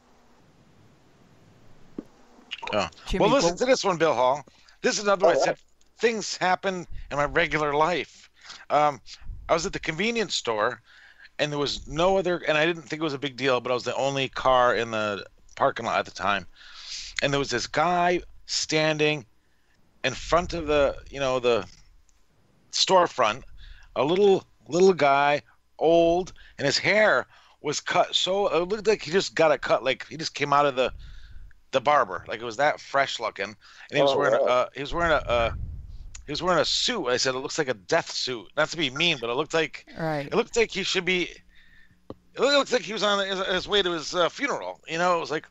Oh. Well, listen to this one, Bill Hall. This is another one. I said things happen in my regular life. I was at the convenience store, and there was no other, and I didn't think it was a big deal, but I was the only car in the parking lot at the time, and there was this guy standing in front of the storefront, a little guy, old, and his hair was cut so it looked like he just got it cut, like he just came out of the barber, like it was that fresh looking, and he was wearing a suit. I said it looks like a death suit. Not to be mean, but it looked like he should be. It looked like he was on his way to his funeral. It was like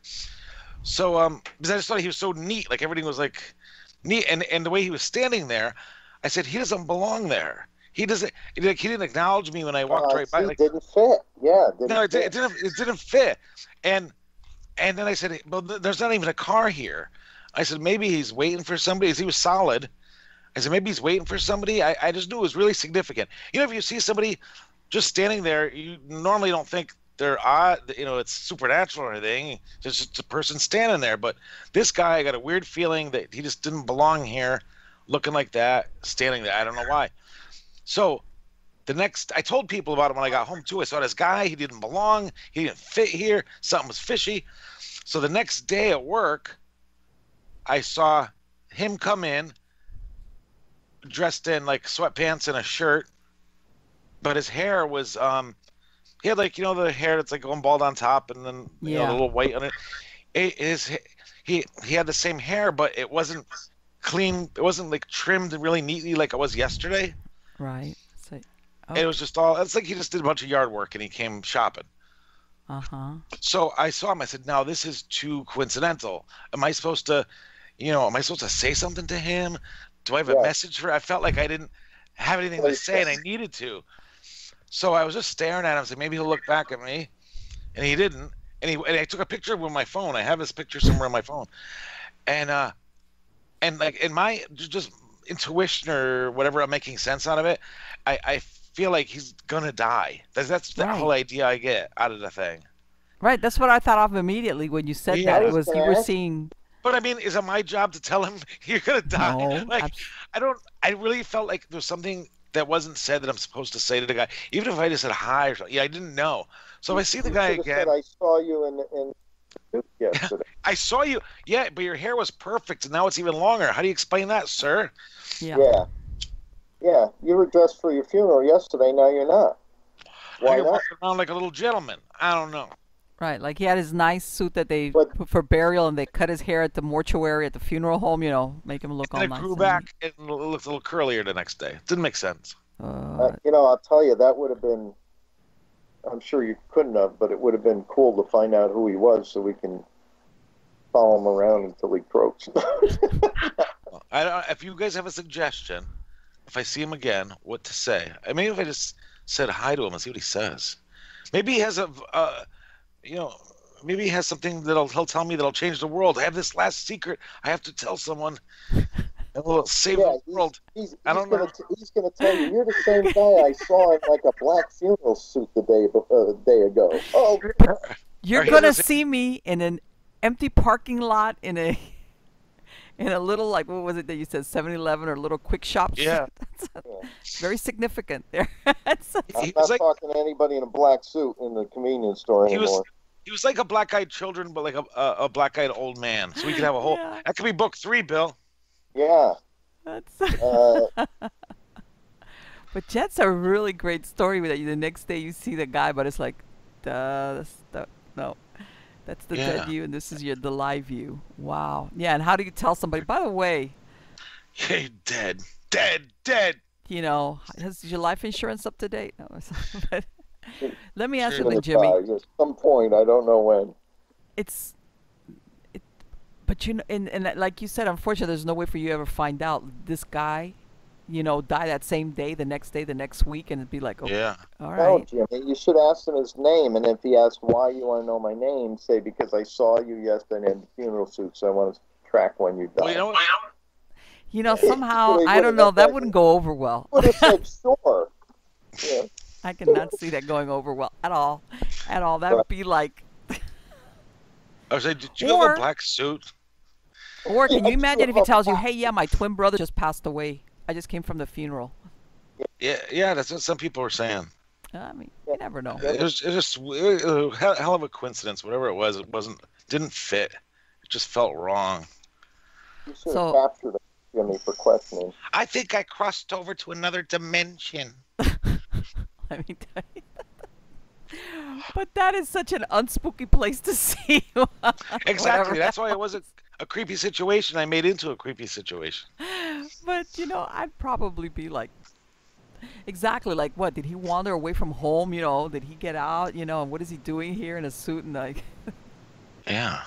so. Because I just thought he was so neat. Like everything was like neat, and the way he was standing there, I said he doesn't belong there. He doesn't. He didn't acknowledge me when I walked right by. Like, it didn't fit. Yeah. It didn't fit. And then I said, well, there's not even a car here. I said maybe he's waiting for somebody. He was solid. I said, maybe he's waiting for somebody. I just knew it was really significant. If you see somebody just standing there, you normally don't think they're odd, it's supernatural or anything. It's just a person standing there. But this guy, I got a weird feeling that he just didn't belong here, looking like that, standing there. I don't know why. So I told people about him when I got home, too. I saw this guy. He didn't belong. He didn't fit here. Something was fishy. So the next day at work, I saw him come in, dressed in like sweatpants and a shirt, but his hair was he had like the hair that's like going bald on top and then a little white on it. He had the same hair, but it wasn't clean. It wasn't like trimmed really neatly like it was yesterday. Right. So, It was just all. It's like he just did a bunch of yard work and he came shopping. So I saw him. I said, "Now this is too coincidental. Am I supposed to say something to him? Do I have a message for? I felt like I didn't have anything to say, and I needed to. So I was just staring at him, saying maybe he'll look back at me, and he didn't. And I took a picture of him with my phone. I have this picture somewhere on my phone, and like in my just intuition or whatever, I'm making sense out of it. I feel like he's gonna die. That's the whole idea I get out of the thing. Right. That's what I thought of immediately when you said that. It was you were seeing. But I mean, is it my job to tell him you're gonna die? No, like, I really felt like there was something that wasn't said that I'm supposed to say to the guy, even if I just said hi or something. Yeah, I didn't know. So if I see the guy again, said, I saw you in yesterday. I saw you. Yeah, but your hair was perfect, and now it's even longer. How do you explain that, sir? Yeah. You were dressed for your funeral yesterday. Now you're not. Why you're not? walking around like a little gentleman. I don't know. Right, like he had his nice suit that they put for burial, and they cut his hair at the mortuary at the funeral home, make him look all nice. And it grew back and it looked a little curlier the next day. Didn't make sense. I'll tell you, that would have been, I'm sure you couldn't have, but it would have been cool to find out who he was so we can follow him around until he croaks. If you guys have a suggestion, if I see him again, what to say? Maybe if I just said hi to him and see what he says. Maybe he has maybe he has something he'll tell me that'll change the world. I have this last secret I have to tell someone. And we'll save the world. I don't know. He's going to tell you, you're the same guy I saw in like a black funeral suit the day ago. Oh, you're going to see me in an empty parking lot in a little, like, what was it that you said, 7-Eleven or a little quick shop? Yeah. That's very significant there. I'm not talking to anybody in a black suit in the convenience store anymore. He was like a black-eyed children, but like a black-eyed old man. So we could have a whole... That could be book 3, Bill. Yeah. That's... But Jet's a really great story that the next day you see the guy, but it's like, no. That's the dead you, and this is the live you. Wow. Yeah, and how do you tell somebody, by the way... Hey, dead. Is your life insurance up to date? No, but let me ask you something, Jimmy. At some point, I don't know when. But and like you said, unfortunately, there's no way for you to ever find out this guy, die that same day, the next week, and it'd be like, okay, all right. No, Jimmy, you should ask him his name, and if he asks why you want to know my name, say because I saw you yesterday in the funeral suit, so I want to track when you died. Well, somehow, I don't know, that wouldn't go over well. Would have said sure. Yeah. I cannot see that going over well at all. That would be like... I was like, did you have a black suit? Or can you Yeah, imagine if he tells you, "Hey, yeah, my twin brother just passed away. I just came from the funeral." Yeah, that's what some people were saying. I mean, you never know. It was hell of a coincidence. Whatever it didn't fit. It just felt wrong. You should have So, captured it, Jimmy, for questioning. I think I crossed over to another dimension. let me tell you. But that is such an unspooky place to see. Exactly. Whatever That's that why it was a creepy situation. I made into a creepy situation. But I'd probably be like, exactly like, what did he wander away from home? Did he get out? And what is he doing here in a suit and like? Yeah.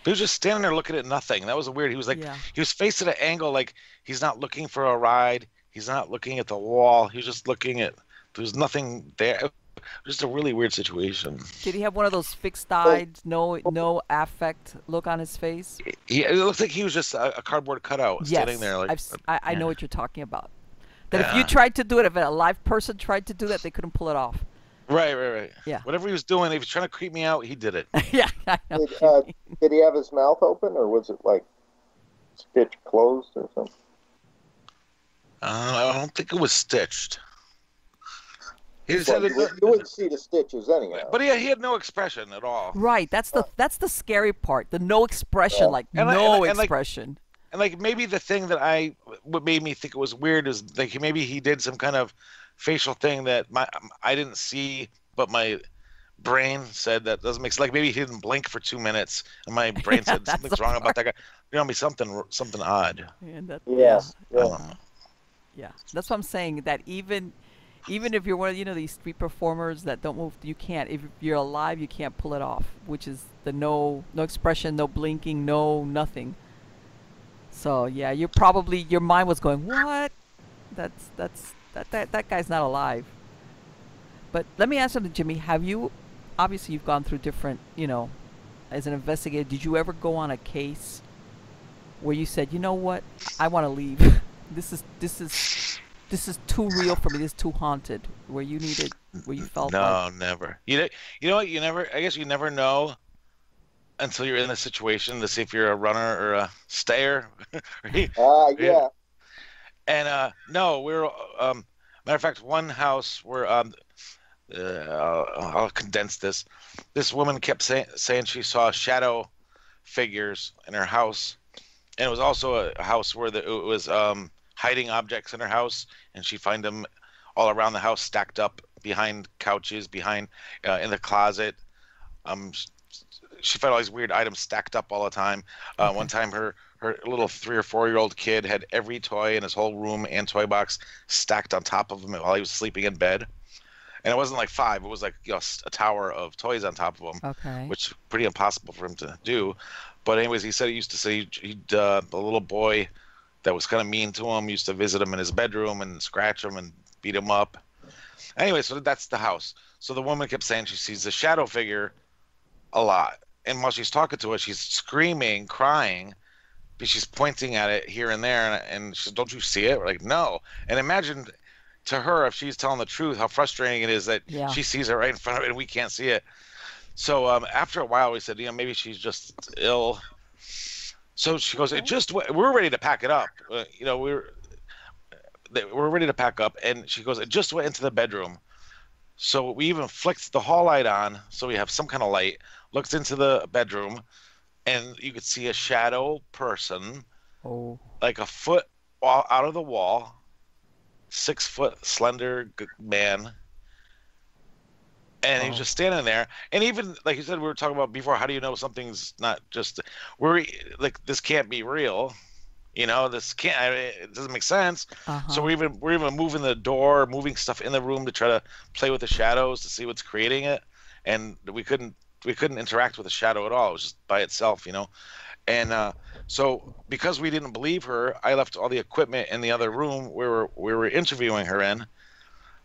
He was just standing there looking at nothing. That was weird. He was like, Yeah. he was facing an angle like he's not looking for a ride. He's not looking at the wall. He was just looking at. There's nothing there. Just a really weird situation. Did he have one of those fixed eyes, no affect look on his face? It looks like he was just a cardboard cutout standing there. Like I know what you're talking about. That if Yeah. you tried to do it, if a live person tried to do that, they couldn't pull it off. Right. Yeah. Whatever he was doing, if he was trying to creep me out, he did it. Yeah, I know. Did he have his mouth open, or was it like stitch closed or something? I don't think it was stitched. He just Well, had you wouldn't see the stitches anyhow. but he had no expression at all. Right, that's the scary part. The no expression, Yeah. like And no like- expression. And like maybe the thing that what made me think it was weird is like maybe he did some kind of facial thing that I didn't see, but my brain said that doesn't make sense. Like maybe he didn't blink for 2 minutes, and my brain Yeah, said that's something's the wrong about that guy. Be something odd. And that, Yes. I don't know. yeah. That's what I'm saying. That even if you're one of these street performers that don't move, you can't. If you're alive, you can't pull it off. Which is the no expression, no blinking, no nothing. So yeah, your mind was going, what? That guy's not alive. But let me ask something, Jimmy. Obviously you've gone through different, as an investigator, did you ever go on a case where you said, you know what, I want to leave. This is too real for me. This is too haunted. Where you felt No, like, never. You know what? I guess you never know until you're in the situation to see if you're a runner or a stayer. Yeah. And no, we're matter of fact, one house where I'll condense this. This woman kept saying she saw shadow figures in her house, and it was also a house where it was hiding objects in her house, and she'd find them all around the house, stacked up behind couches, behind in the closet. She found all these weird items stacked up all the time. Okay. One time, her little 3 or 4 year old kid had every toy in his whole room and toy box stacked on top of him while he was sleeping in bed. And it wasn't like 5; it was like a tower of toys on top of him, okay. which is pretty impossible for him to do. But anyways, he said he used to say the little boy that was kind of mean to him used to visit him in his bedroom and scratch him and beat him up. Anyway, so that's the house. So the woman kept saying she sees the shadow figure a lot. And while she's talking to us, she's screaming, crying, but she's pointing at it here and there. And she says, "Don't you see it?" We're like, "No." And imagine to her, if she's telling the truth, how frustrating it is that she sees it right in front of it and we can't see it. So after a while, we said, maybe she's just ill. So she goes, we're ready to pack it up. We're ready to pack up. And she goes, it just went into the bedroom. So we even flicked the hall light on so we have some kind of light, looked into the bedroom, and you could see a shadow person, like a foot out of the wall, 6 foot slender man. And he was just standing there. And even, like you said, we were talking about before, how do you know something's not just, this can't be real. This can't, it doesn't make sense. So we're even moving the door, moving stuff in the room to try to play with the shadows to see what's creating it. And we couldn't interact with the shadow at all. It was just by itself, And so because we didn't believe her, I left all the equipment in the other room we were interviewing her in.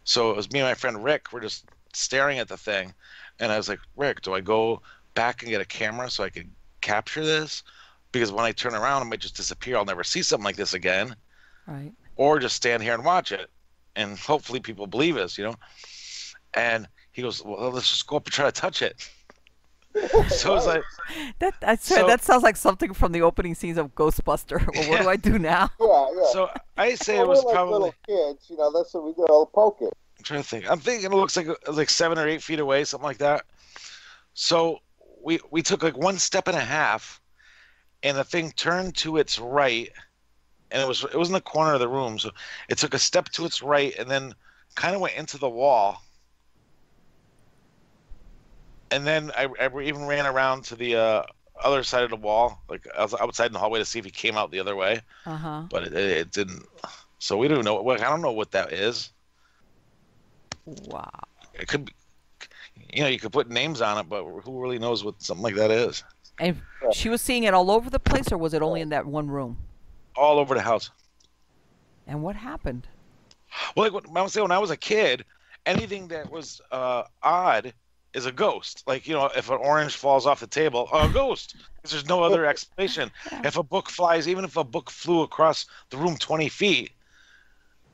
So it was me and my friend Rick. We're just staring at the thing, and I was like, "Rick, do I go back and get a camera so I can capture this? Because when I turn around, it might just disappear. I'll never see something like this again. Right. Or just stand here and watch it, and hopefully people believe us, And he goes, "Well, let's just go up and try to touch it." So it's like, I swear, So- that sounds like something from the opening scenes of Ghostbuster. Well, what do I do now? Yeah, yeah. so I say Well, it was we're like probably. little kids, that's what we do. I'll poke it. I'm trying to think. I'm thinking it looks like 7 or 8 feet away, something like that. So we took like one step and a half, and the thing turned to its right, and it was in the corner of the room. So it took a step to its right, and then kind of went into the wall. And then I even ran around to the other side of the wall, like I was outside in the hallway to see if he came out the other way, but it didn't. So we don't know. I don't know what that is. Wow. It could be, you could put names on it, but who really knows what something like that is? And she was seeing it all over the place, or was it only in that one room? All over the house. And what happened? Well, like I was saying, when I was a kid, anything that was odd is a ghost. Like, if an orange falls off the table, a ghost. Because there's no other explanation. If a book flies, even if a book flew across the room 20 feet,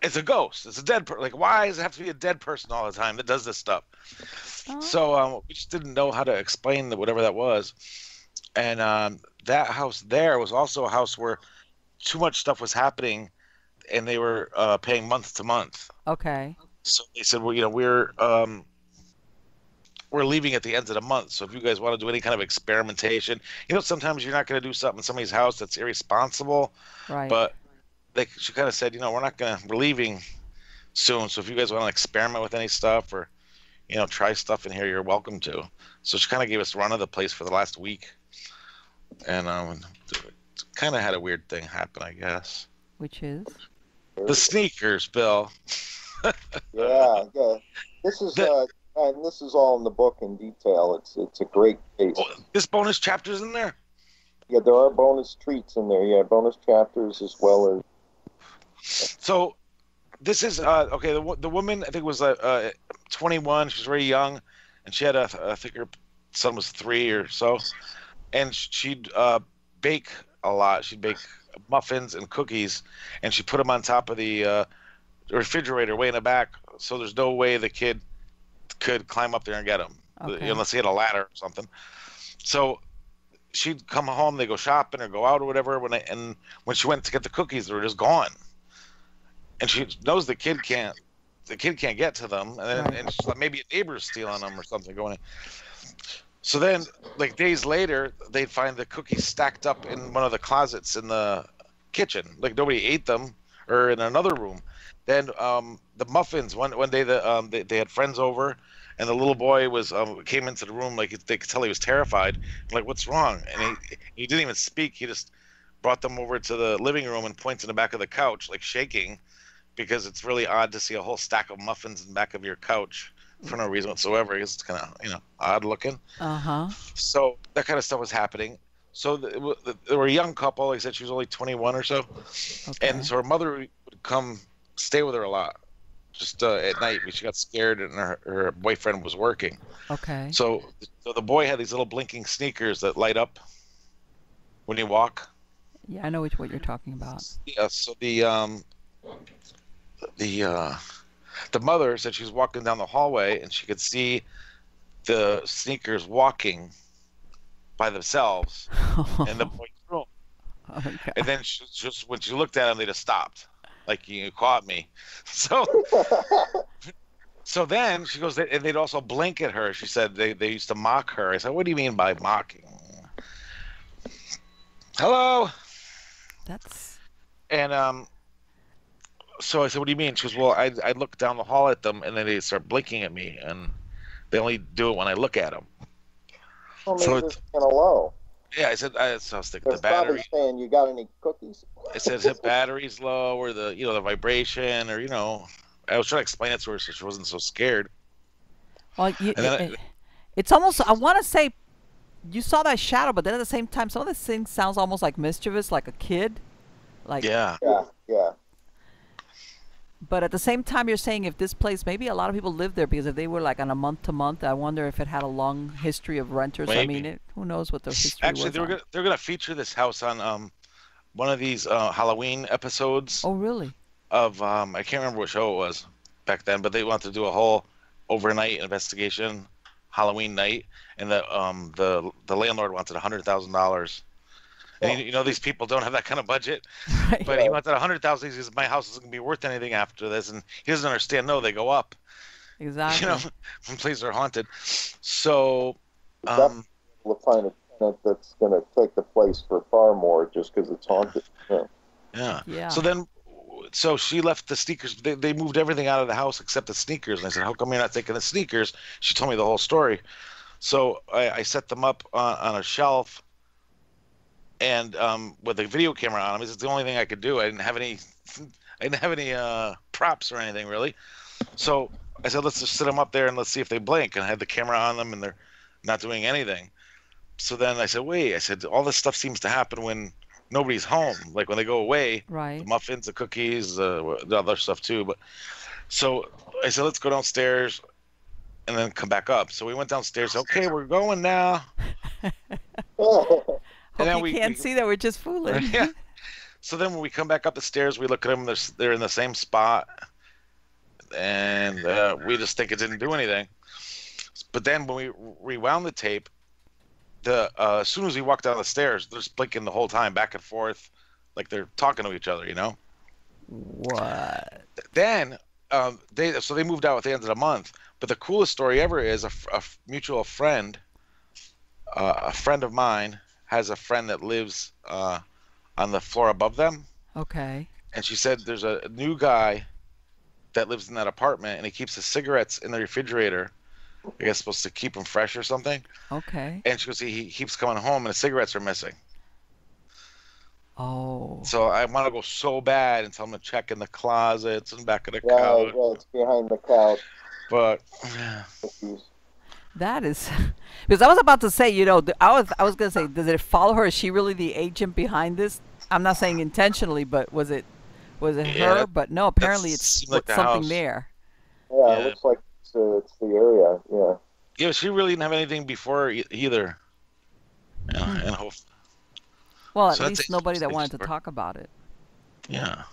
it's a ghost. It's a dead person. Like, why does it have to be a dead person all the time that does this stuff? So we just didn't know how to explain whatever that was. And that house there was also a house where too much stuff was happening, and they were paying month to month. Okay. So they said, well, we're leaving at the end of the month. So if you guys want to do any kind of experimentation, sometimes you're not going to do something in somebody's house that's irresponsible. Right. But she kind of said, we're leaving soon. So if you guys want to experiment with any stuff or, try stuff in here, you're welcome to. So she kind of gave us run of the place for the last week. And kind of had a weird thing happen, I guess. Which is? The sneakers, Bill. Yeah. This is and this is all in the book in detail. It's a great case. Oh, this bonus chapter's in there? Yeah, there are bonus treats in there. Yeah, bonus chapters as well as. So this is okay. The woman, I think, was 21. She was very young, and she had I think her son was 3 or so, and she'd bake a lot. She'd bake muffins and cookies, and she put them on top of the refrigerator way in the back, so there's no way the kid could climb up there and get them, unless he had a ladder or something. So she'd come home, they go shopping or go out or whatever. When she went to get the cookies, they were just gone, and she knows the kid can't get to them, and she's like, maybe a neighbor's stealing them or something going in. So then, like days later, they'd find the cookies stacked up in one of the closets in the kitchen. Like nobody ate them, or in another room. Then the muffins. One day, they had friends over, and the little boy came into the room, like they could tell he was terrified. I'm like, what's wrong? And he didn't even speak. He just brought them over to the living room and points in the back of the couch, like shaking, because it's really odd to see a whole stack of muffins in the back of your couch for no reason whatsoever. It's kind of odd looking. So that kind of stuff was happening. So they were a young couple. Like I said, she was only 21 or so, and so her mother would come stay with her a lot, just at night. She got scared, and her boyfriend was working. Okay. So the boy had these little blinking sneakers that light up when you walk. Yeah, I know what you're talking about. Yeah. So the mother said she was walking down the hallway and she could see the sneakers walking by themselves in the boy's room. Okay. And then just when she looked at them, they just stopped. Like, you caught me. So then she goes, and they'd also blink at her. She said they used to mock her. I said, what do you mean by mocking? Hello? And so I said, what do you mean? She goes, well, I look down the hall at them, and then they start blinking at me, and they only do it when I look at them. Well, maybe it's kind of low. Yeah, I said, I was thinking the battery. battery. Saying, you got any cookies? I said, the battery's low, or the vibration, or I was trying to explain it to her so she wasn't so scared. Well, it's almost, I want to say, you saw that shadow, but then at the same time, some of this thing sounds almost like mischievous, like a kid. Like yeah. But at the same time, you're saying if this place, maybe a lot of people live there, because if they were like on a month to month, I wonder if it had a long history of renters. Maybe. I mean, who knows what the history was. Actually, they're gonna feature this house on one of these Halloween episodes. Oh, really? Of I can't remember what show it was back then, but they wanted to do a whole overnight investigation Halloween night, and the landlord wanted $100,000. And you know these people don't have that kind of budget, Right. but he wanted 100,000. He says my house isn't gonna be worth anything after this, and he doesn't understand. No, they go up. Exactly. You know, when places are haunted. So, We'll find a tenant that's going to take the place for far more just because it's haunted. Yeah. Yeah. So she left the sneakers. They moved everything out of the house except the sneakers. And I said, "How come you're not taking the sneakers?" She told me the whole story. So I set them up on a shelf, and with a video camera on them. It's the only thing I could do. I didn't have any props or anything really. So I said, let's just sit them up there and let's see if they blink. And I had the camera on them, and they're not doing anything. So then I said, wait. I said, all this stuff seems to happen when nobody's home, like when they go away. Right. The muffins, the cookies, the other stuff too. But so I said, let's go downstairs and then come back up. So we went downstairs. Okay, we're going now. Hope And then you we can't see that we're just fooling. Yeah. So then when we come back up the stairs, we look at them. They're in the same spot, and we just think it didn't do anything. But then when we rewound the tape, as soon as we walk down the stairs, they're just blinking the whole time, back and forth, like they're talking to each other, you know. What? Then they moved out at the end of the month. But the coolest story ever is a mutual friend, a friend of mine has a friend that lives on the floor above them. Okay. And she said there's a new guy that lives in that apartment, and he keeps his cigarettes in the refrigerator. I guess supposed to keep them fresh or something. Okay. And she goes, he keeps coming home, and the cigarettes are missing. Oh. So I want to go so bad and tell him to check in the closets and back of the couch. Yeah, it's behind the couch. But That is, because I was about to say, you know, I was gonna say, does it follow her? Is she really the agent behind this? I'm not saying intentionally, but was it Yeah, her? But no, apparently it's seemed like the something house. there. Yeah, it looks like it's the area. Yeah. yeah, she really didn't have anything before either. Yeah, and hope. Well, at So that's least nobody that interesting wanted to story. talk about it. Yeah.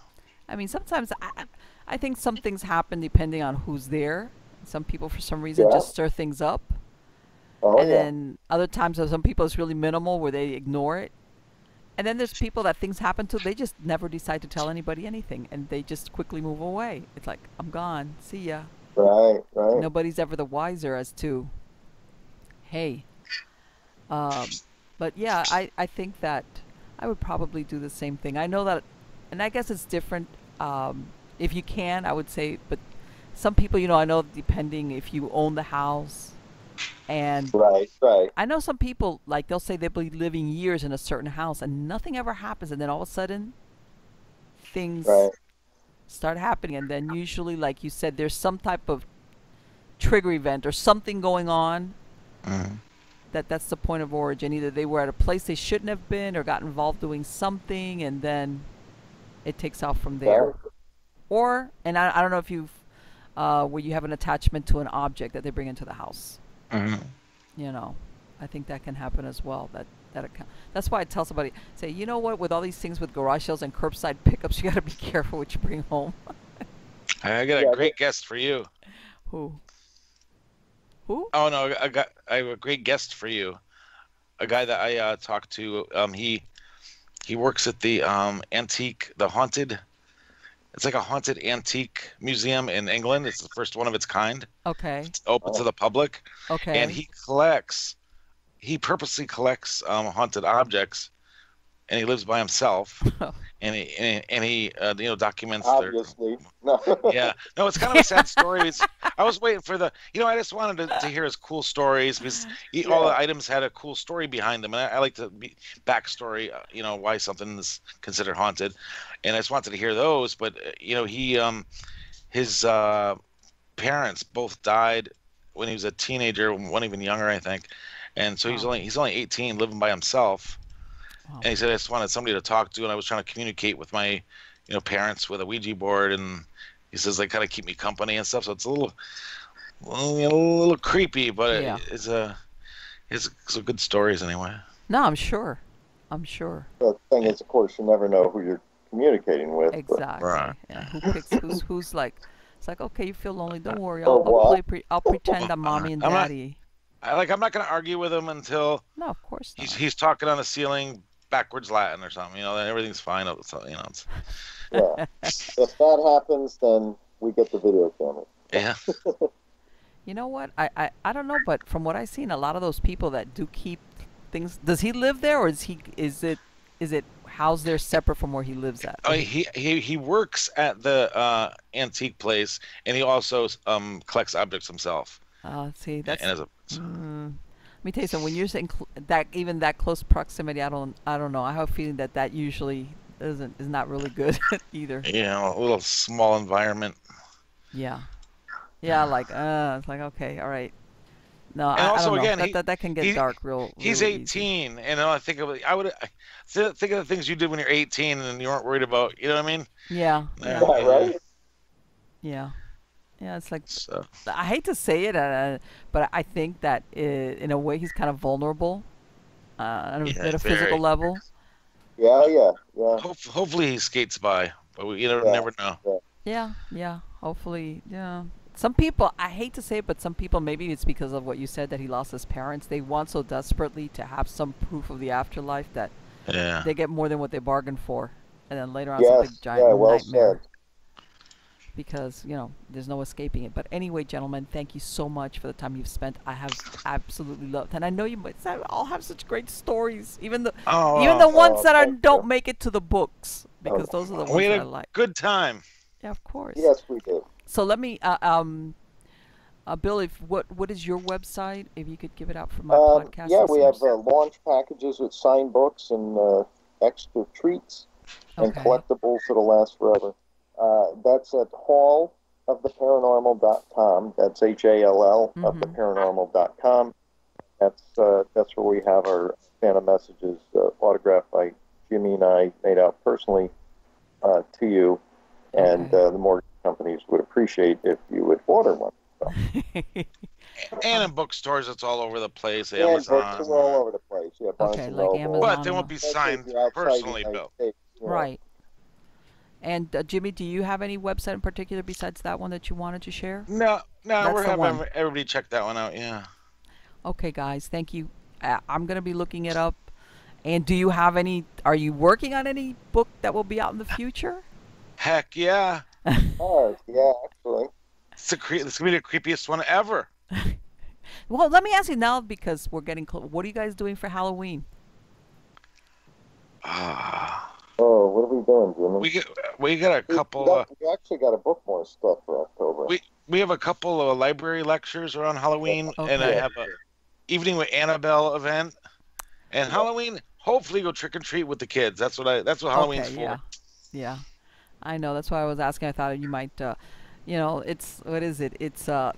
I mean, sometimes I think some things happen depending on who's there. Some people, for some reason, Yeah. just stir things up. Oh, And yeah. then other times, there's some people, it's really minimal where they ignore it. And then there's people that things happen to, they just never decide to tell anybody anything. And they just quickly move away. It's like, I'm gone. See ya. Right. Nobody's ever the wiser as to, hey. But yeah, I think that I would probably do the same thing. I know that, and I guess it's different. If you can, I would say, but some people, you know, I know depending if you own the house, and Right. I know some people, like, they'll say they'll be living years in a certain house and nothing ever happens, and then all of a sudden things Right. start happening, and then usually, like you said, there's some type of trigger event or something going on. Mhm. That's the point of origin. Either they were at a place they shouldn't have been or got involved doing something, and then it takes off from there. Right. Or, and I don't know if you've, where you have an attachment to an object that they bring into the house. Mhm. You know, I think that can happen as well. That's why I tell somebody, say, you know what, with all these things with garage sales and curbside pickups, you got to be careful what you bring home. I got a Yeah, great guest for you. Who? Oh no, I have a great guest for you. A guy that I talked to. He works at the haunted. It's like a haunted antique museum in England. It's the first one of its kind. Okay. It's open to the public. Okay. And he purposely collects haunted objects, and he lives by himself. and he documents Obviously. No. yeah, no, it's kind of a sad story. I was waiting for I just wanted to hear his cool stories, because all the items had a cool story behind them, and I like to be backstory, why something is considered haunted, and I just wanted to hear those. But his parents both died when he was a teenager, one even younger, I think, and so he's only 18, living by himself. And he said, I just wanted somebody to talk to, and I was trying to communicate with my, parents with a Ouija board, and he says they kind of keep me company and stuff. So it's a little creepy, but it's some good stories anyway. No, I'm sure. The thing is, of course, you never know who you're communicating with. Exactly. Right. Yeah. Who picks who's like? It's like, okay, you feel lonely. Don't worry. Oh, I'll pretend I'm mommy and I'm not- daddy. I'm not going to argue with him until No, of course not. he's talking on the ceiling backwards Latin or something. Then everything's fine. So, Yeah. If that happens, then we get the video camera. Yeah. You know what? I don't know, but from what I've seen, a lot of those people that do keep things. Does he live there, or is it housed there separate from where he lives at? Oh, he works at the antique place, and he also collects objects himself. See, that's. And Let me tell you something. When you're saying that, even that close proximity, I don't know. I have a feeling that usually is not really good either. A little small environment. Yeah. Yeah, it's like, okay, all right. No, And I also, don't know. again, That can get dark real He's really 18, and I think of the things you did when you're 18, and you weren't worried about. You know what I mean? Yeah. Yeah, right? Yeah. Yeah, it's like, So. I hate to say it, but I think that in a way he's kind of vulnerable at a physical level. Yeah. Hopefully he skates by, but you never know. Yeah. Hopefully, yeah. Some people, I hate to say it, but some people, maybe it's because of what you said, that he lost his parents. They want so desperately to have some proof of the afterlife that they get more than what they bargained for. And then later on, it's a big giant nightmare. Said. Because, there's no escaping it. But anyway, gentlemen, thank you so much for the time you've spent. I have absolutely loved, and I know you might all have such great stories, even the ones that don't make it to the books, because those are the ones that I like. Good time. Yeah, of course. Yes, we do. So let me, Bill, what is your website? If you could give it out for my podcast. Yeah, we have listeners. launch packages with signed books and extra treats and collectibles that'll last forever. That's at halloftheparanormal.com. That's HALL of theparanormal.com. That's where we have our Phantom messages autographed by Jimmy and I, made out personally to you. And the mortgage companies would appreciate if you would order one. So. And in bookstores, it's all over the place. And Amazon. books are all over the place. Yeah, Barnes and Noble. Amazon. But they won't be signed personally, Bill. Right. And Jimmy, do you have any website in particular besides that one that you wanted to share? No, we're having everybody check that one out. Yeah. Okay, guys, thank you. I'm gonna be looking it up. And do you have any? Are you working on any book that will be out in the future? Heck yeah. Oh, yeah, actually. It's gonna be the creepiest one ever. Well, let me ask you now, because we're getting close. What are you guys doing for Halloween? Oh, what are we doing, Jimmy? We got a couple. We actually got to book more stuff for October. We have a couple of library lectures around Halloween, and I have a evening with Annabelle event. And Halloween, hopefully go trick or treat with the kids. That's what Halloween's for. Yeah. I know. That's why I was asking. I thought you might. It's what is it? It's and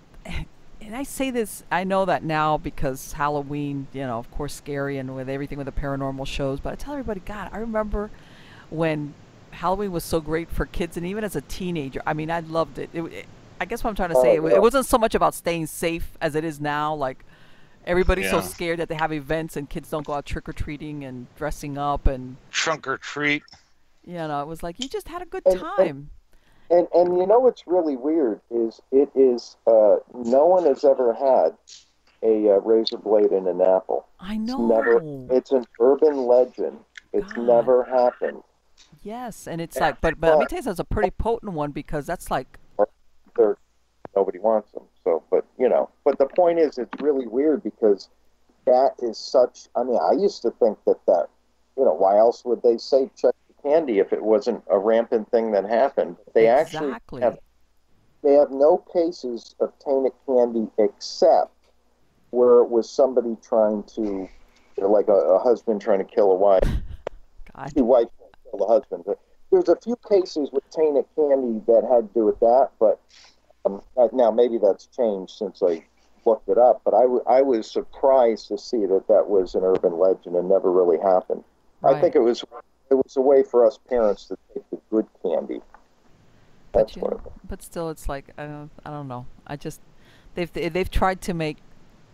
I say this. I know that now because Halloween, of course, scary and with everything with the paranormal shows. But I tell everybody, God, I remember when Halloween was so great for kids, and even as a teenager, I mean, I loved it. I guess what I'm trying to say, it wasn't so much about staying safe as it is now. Like, everybody's so scared that they have events and kids don't go out trick-or-treating and dressing up and... Trunk or treat. It was like, you just had a good time. And what's really weird is no one has ever had a razor blade in an apple. I know. It's an urban legend. It's never happened. Yes, and it's like, but let me tell you, it's a pretty potent one, because that's like... Nobody wants them. So, but the point is, it's really weird because that is such, I mean, I used to think that, why else would they say check the candy if it wasn't a rampant thing that happened? They actually have no cases of tainted candy except where it was somebody trying to, like a husband trying to kill a wife. God. The wife trying to kill the husband. But there's a few cases with tainted candy that had to do with that, but now maybe that's changed since I looked it up. But I was surprised to see that was an urban legend and never really happened. Right. I think it was a way for us parents to take the good candy. That's what it was. But still, it's like I don't know. They've tried to make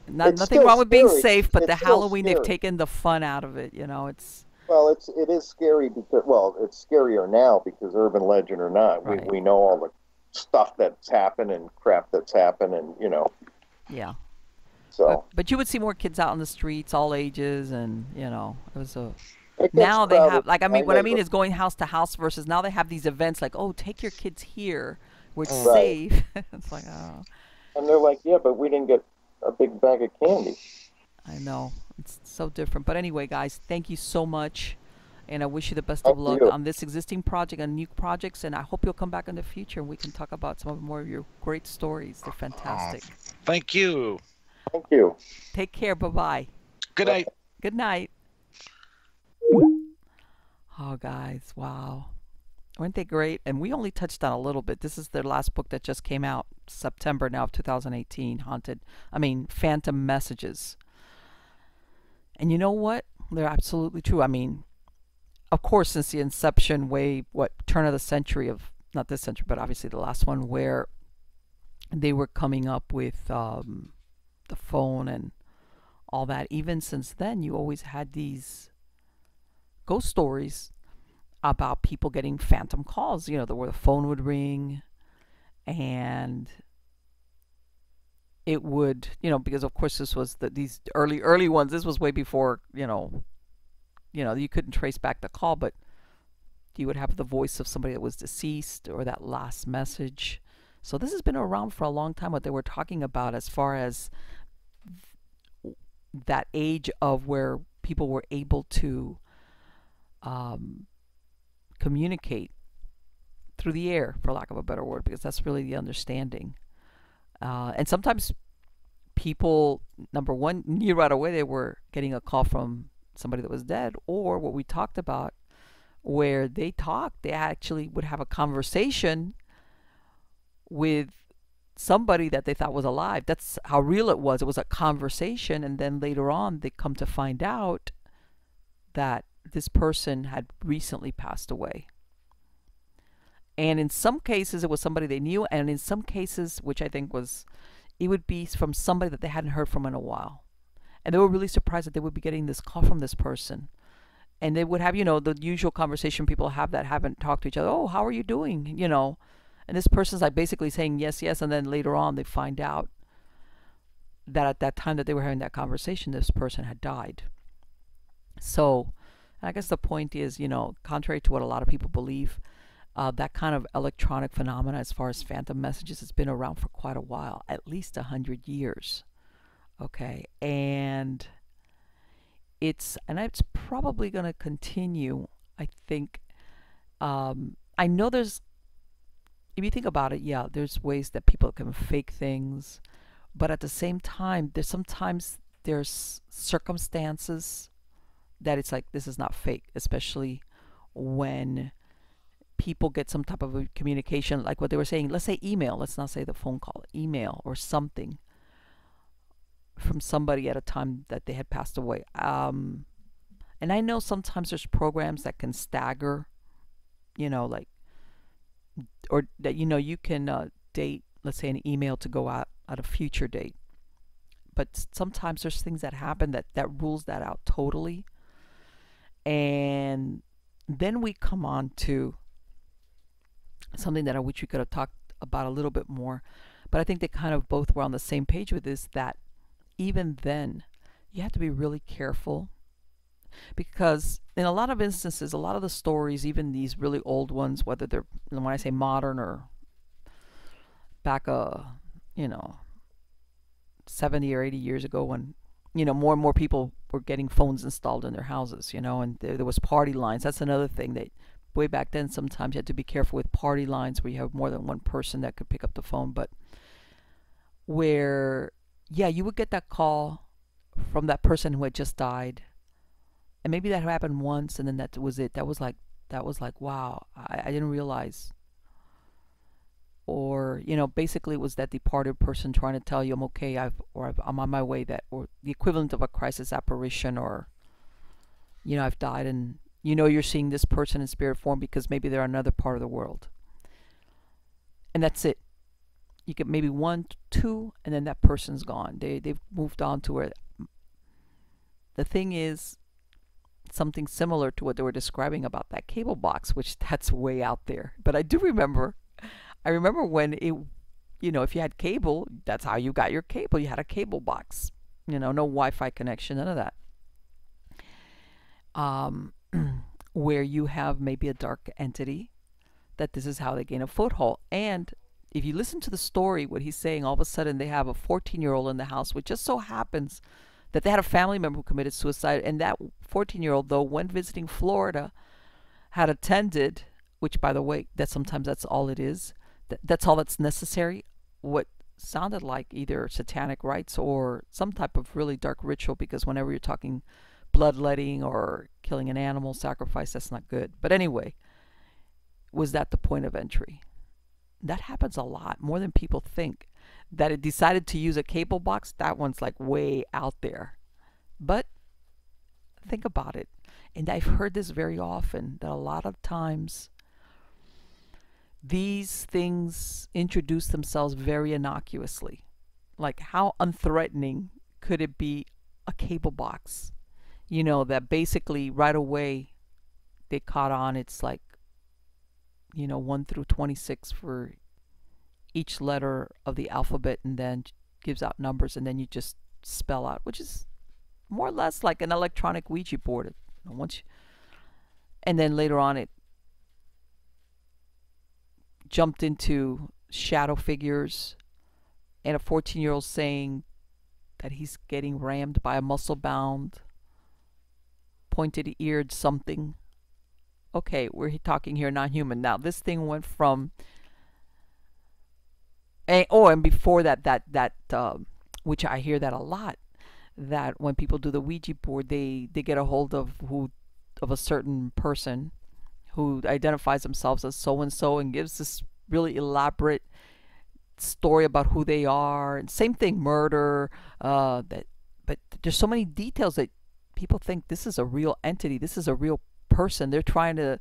nothing wrong with being safe, but the Halloween they've taken the fun out of it. It's. Well, it is scary because it's scarier now because urban legend or not, we know all the stuff that's happened and crap that's happened, and Yeah. So But you would see more kids out on the streets, all ages, and you know, it was a. it gets Now they crowded have, like, I in my mean, what I mean neighborhood. is going house to house versus now they have these events like, oh, take your kids here where it's Mm. Right. safe. It's like, oh, And they're like, yeah, but we didn't get a big bag of candy. I know. It's so different. But anyway, guys, thank you so much. And I wish you the best of Thank luck you. on this existing project and new projects. And I hope you'll come back in the future and we can talk about some of more of your great stories. They're fantastic. Thank you. Thank you. Take care. Bye-bye. Good night. Good night. Oh, guys, wow. Weren't they great? And we only touched on a little bit. This is their last book that just came out, September now of 2018, Phantom Messages. And you know what? They're absolutely true. I mean, of course, since the inception turn of the century of, not this century, but obviously the last one, where they were coming up with the phone and all that. Even since then, you always had these ghost stories about people getting phantom calls, you know, where the phone would ring and it would, you know, because of course this was these early ones. This was way before, you know, you couldn't trace back the call, but you would have the voice of somebody that was deceased or that last message. So this has been around for a long time, what they were talking about as far as that age of where people were able to communicate through the air, for lack of a better word, because that's really the understanding. And sometimes people, number one, knew right away they were getting a call from somebody that was dead, or what we talked about, where they actually would have a conversation with somebody that they thought was alive. That's how real it was. It was a conversation, and then later on they come to find out that this person had recently passed away. And in some cases it was somebody they knew, and in some cases, which I think was, it would be from somebody that they hadn't heard from in a while. And they were really surprised that they would be getting this call from this person. And they would have, you know, the usual conversation people have that haven't talked to each other. Oh, how are you doing? You know, and this person's like basically saying yes, yes, and then later on they find out that at that time that they were having that conversation, this person had died. So I guess the point is, you know, contrary to what a lot of people believe, that kind of electronic phenomena as far as phantom messages has been around for quite a while, at least 100 years. Okay, and it's probably going to continue, I think. I know there's, if you think about it, yeah, there's ways that people can fake things, but at the same time, there's circumstances that it's like, this is not fake, especially when people get some type of a communication, like what they were saying, let's say email, let's not say the phone call, email or something from somebody at a time that they had passed away. And I know sometimes there's programs that can stagger, you know, like, or that, you know, you can date, let's say, an email to go out at a future date. But sometimes there's things that happen that rules that out totally. And then we come on to something that I wish we could have talked about a little bit more. But I think they kind of both were on the same page with this, that even then, you have to be really careful. Because in a lot of instances, a lot of the stories, even these really old ones, whether they're, when I say modern or back, you know, 70 or 80 years ago, when, you know, more and more people were getting phones installed in their houses, you know, and there was party lines. That's another thing that way back then, sometimes you had to be careful with party lines where you have more than one person that could pick up the phone. But where, yeah, you would get that call from that person who had just died. And maybe that happened once, and then that was it. That was like, wow, I didn't realize. Or, you know, basically it was that departed person trying to tell you, I'm okay, I'm on my way, that, or the equivalent of a crisis apparition, or, you know, I've died, and you know you're seeing this person in spirit form because maybe they're in another part of the world. And that's it. You get maybe one, two, and then that person's gone. They've moved on to where. The thing is, something similar to what they were describing about that cable box, which that's way out there. But I remember when it, you know, if you had cable, that's how you got your cable. You had a cable box. You know, no Wi-Fi connection, none of that. Where you have maybe a dark entity, that this is how they gain a foothold. And if you listen to the story, what he's saying, all of a sudden they have a 14-year-old in the house, which just so happens that they had a family member who committed suicide. And that 14-year-old, though, when visiting Florida, had attended, which, by the way, that sometimes that's all it is. That's all that's necessary. What sounded like either satanic rites or some type of really dark ritual, because whenever you're talking bloodletting or killing an animal sacrifice, that's not good. But anyway, was that the point of entry? That happens a lot, more than people think. That it decided to use a cable box, that one's like way out there. But think about it. And I've heard this very often, that a lot of times these things introduce themselves very innocuously. Like, how unthreatening could it be, a cable box? You know, that basically right away they caught on. It's like, you know, 1 through 26 for each letter of the alphabet, and then gives out numbers, and then you just spell out, which is more or less like an electronic Ouija board. And then later on it jumped into shadow figures, and a 14-year-old saying that he's getting rammed by a muscle-bound, pointed-eared something. Okay, we're talking here non-human. Now, this thing went from... and before that, which I hear that a lot, that when people do the Ouija board, they get a hold of a certain person who identifies themselves as so-and-so and gives this really elaborate story about who they are. And same thing, murder. But there's so many details that people think this is a real entity. This is a real person. They're trying to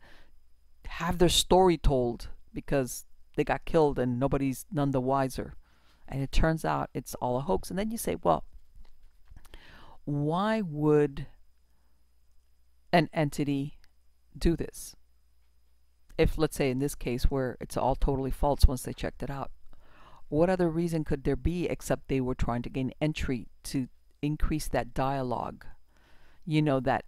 have their story told because they got killed and nobody's none the wiser. And it turns out it's all a hoax. And then you say, well, why would an entity do this? If, let's say in this case, where it's all totally false once they checked it out, what other reason could there be except they were trying to gain entry to increase that dialogue? You know, that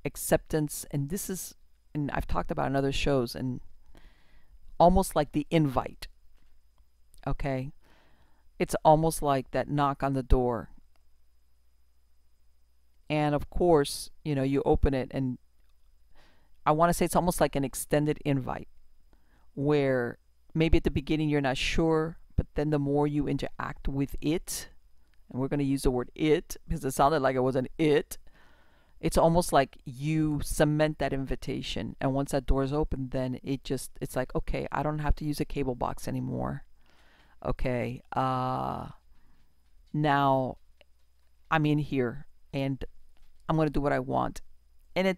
acceptance. And this is, and I've talked about in other shows, and almost like the invite. Okay? It's almost like that knock on the door. And of course, you know, you open it, and I want to say it's almost like an extended invite, where maybe at the beginning you're not sure, but then the more you interact with it, and we're going to use the word it because it sounded like it was an it, it's almost like you cement that invitation. And once that door is open, then it's like, okay, I don't have to use a cable box anymore. Okay, now I'm in here and I'm going to do what I want. And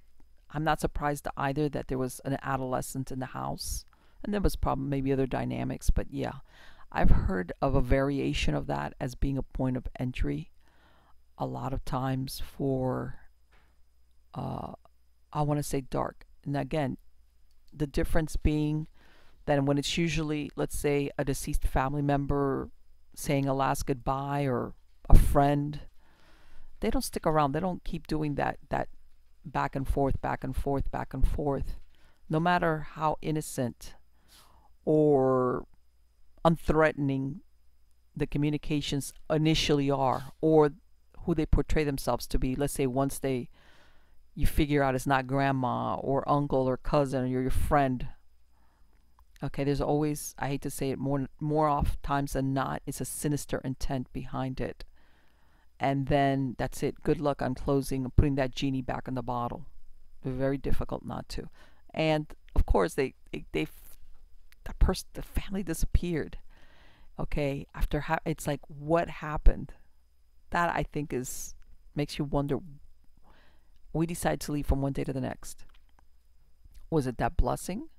I'm not surprised either that there was an adolescent in the house, and there was probably maybe other dynamics. But yeah, I've heard of a variation of that as being a point of entry a lot of times for I want to say dark. And again, the difference being that when it's usually, let's say, a deceased family member saying a last goodbye, or a friend, they don't stick around. They don't keep doing that back and forth, back and forth, back and forth. No matter how innocent or unthreatening the communications initially are, or who they portray themselves to be. Let's say once you figure out it's not grandma or uncle or cousin, or you're your friend. Okay, there's always, I hate to say it, more oft times than not, it's a sinister intent behind it. And then that's it. Good luck on closing and putting that genie back in the bottle. Very difficult not to. And of course, the family disappeared. Okay, after it's like, what happened? That, I think, makes you wonder. We decided to leave from one day to the next. Was it that blessing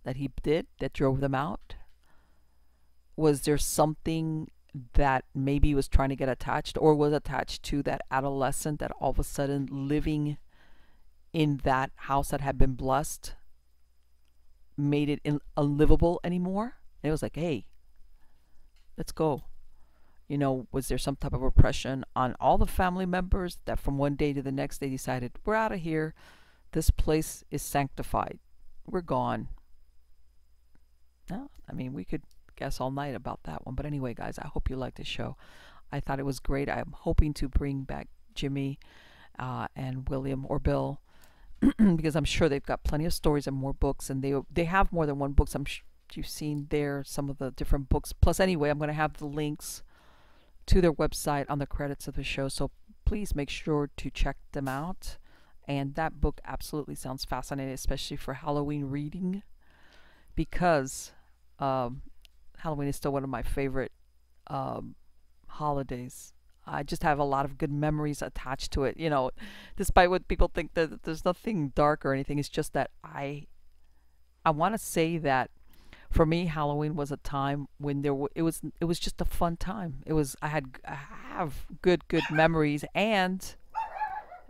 that he did that drove them out? Was there something that maybe was trying to get attached, or was attached to that adolescent that all of a sudden living in that house that had been blessed made it unlivable anymore? And it was like, hey, let's go. Was there some type of oppression on all the family members that from one day to the next they decided, we're out of here. This place is sanctified. We're gone. No, I mean, we could guess all night about that one. But anyway, guys, I hope you liked the show. I thought it was great. I'm hoping to bring back Jimmy and William or Bill because I'm sure they've got plenty of stories and more books, and they have more than one books. You've seen there some of the different books. Plus, anyway, I'm going to have the links to their website on the credits of the show, so please make sure to check them out. And that book absolutely sounds fascinating, especially for Halloween reading, because Halloween is still one of my favorite holidays. I just have a lot of good memories attached to it. Despite what people think that there's nothing dark or anything, it's just that I want to say that for me, Halloween was a time when it was just a fun time. I have good memories, and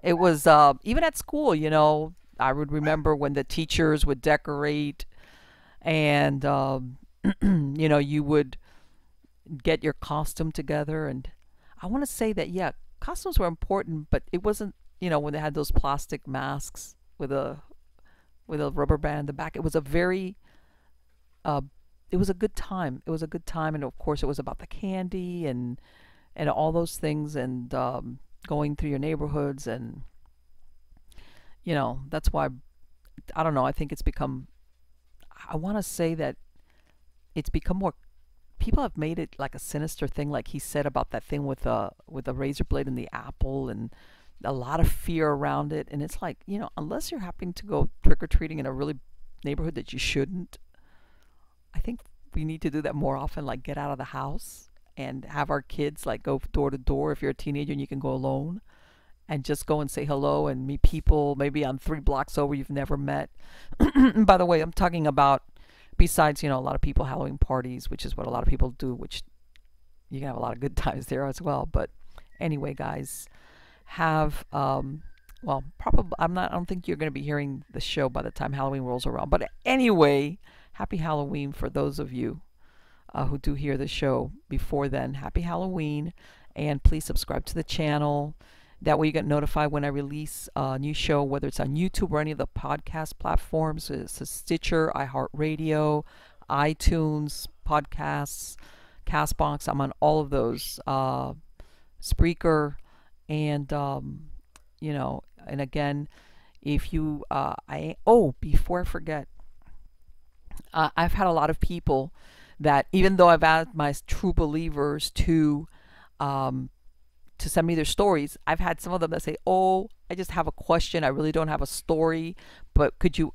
it was even at school. I would remember when the teachers would decorate, and you would get your costume together. And I want to say that, yeah, costumes were important, but it wasn't, when they had those plastic masks with a rubber band in the back. It was a very it was a good time. It was a good time, and of course it was about the candy and all those things, and going through your neighborhoods, and that's why, I don't know, I think it's become, I want to say that it's become more, people have made it like a sinister thing, like he said about that thing with a razor blade and the apple, and a lot of fear around it. And it's like, unless you're happening to go trick-or-treating in a really neighborhood that you shouldn't, I think we need to do that more often, like get out of the house and have our kids like go door to door. If you're a teenager and you can go alone, and just go and say hello and meet people maybe on 3 blocks over you've never met. By the way, I'm talking about, besides, a lot of people Halloween parties, which is what a lot of people do, which you can have a lot of good times there as well. But anyway, guys, have probably I don't think you're going to be hearing the show by the time Halloween rolls around. But anyway, happy Halloween for those of you who do hear the show before then. Happy Halloween, and please subscribe to the channel. That way you get notified when I release a new show, whether it's on YouTube or any of the podcast platforms. It's a Stitcher, iHeartRadio, iTunes, Podcasts, Castbox. I'm on all of those. Spreaker, and and again, if you before I forget, I've had a lot of people that, even though I've asked my true believers to send me their stories, I've had some of them that say, oh, I just have a question, I really don't have a story, but could you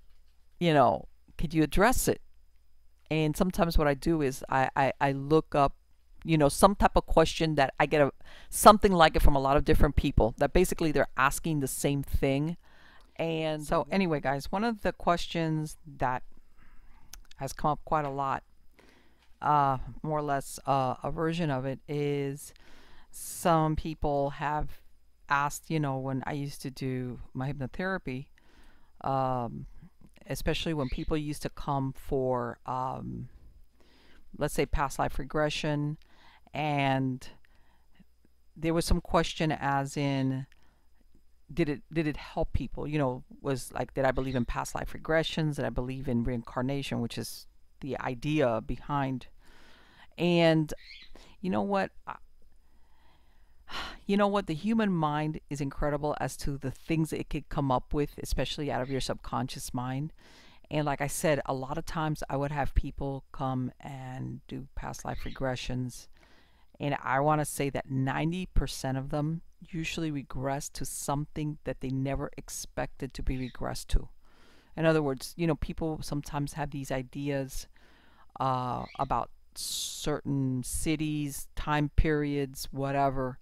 address it? And sometimes what I do is I look up some type of question that I get something like it from a lot of different people, that basically they're asking the same thing. And so anyway, guys, one of the questions that has come up quite a lot, more or less a version of it, is some people have asked, when I used to do my hypnotherapy, especially when people used to come for, let's say, past life regression, and there was some question as in, did it help people? Was like, did I believe in past life regressions? Did I believe in reincarnation, which is the idea behind? And you know what? The human mind is incredible as to the things that it could come up with, especially out of your subconscious mind. And like I said, a lot of times I would have people come and do past life regressions, and I want to say that 90% of them usually regress to something that they never expected to be regressed to. In other words, people sometimes have these ideas about certain cities, time periods, whatever,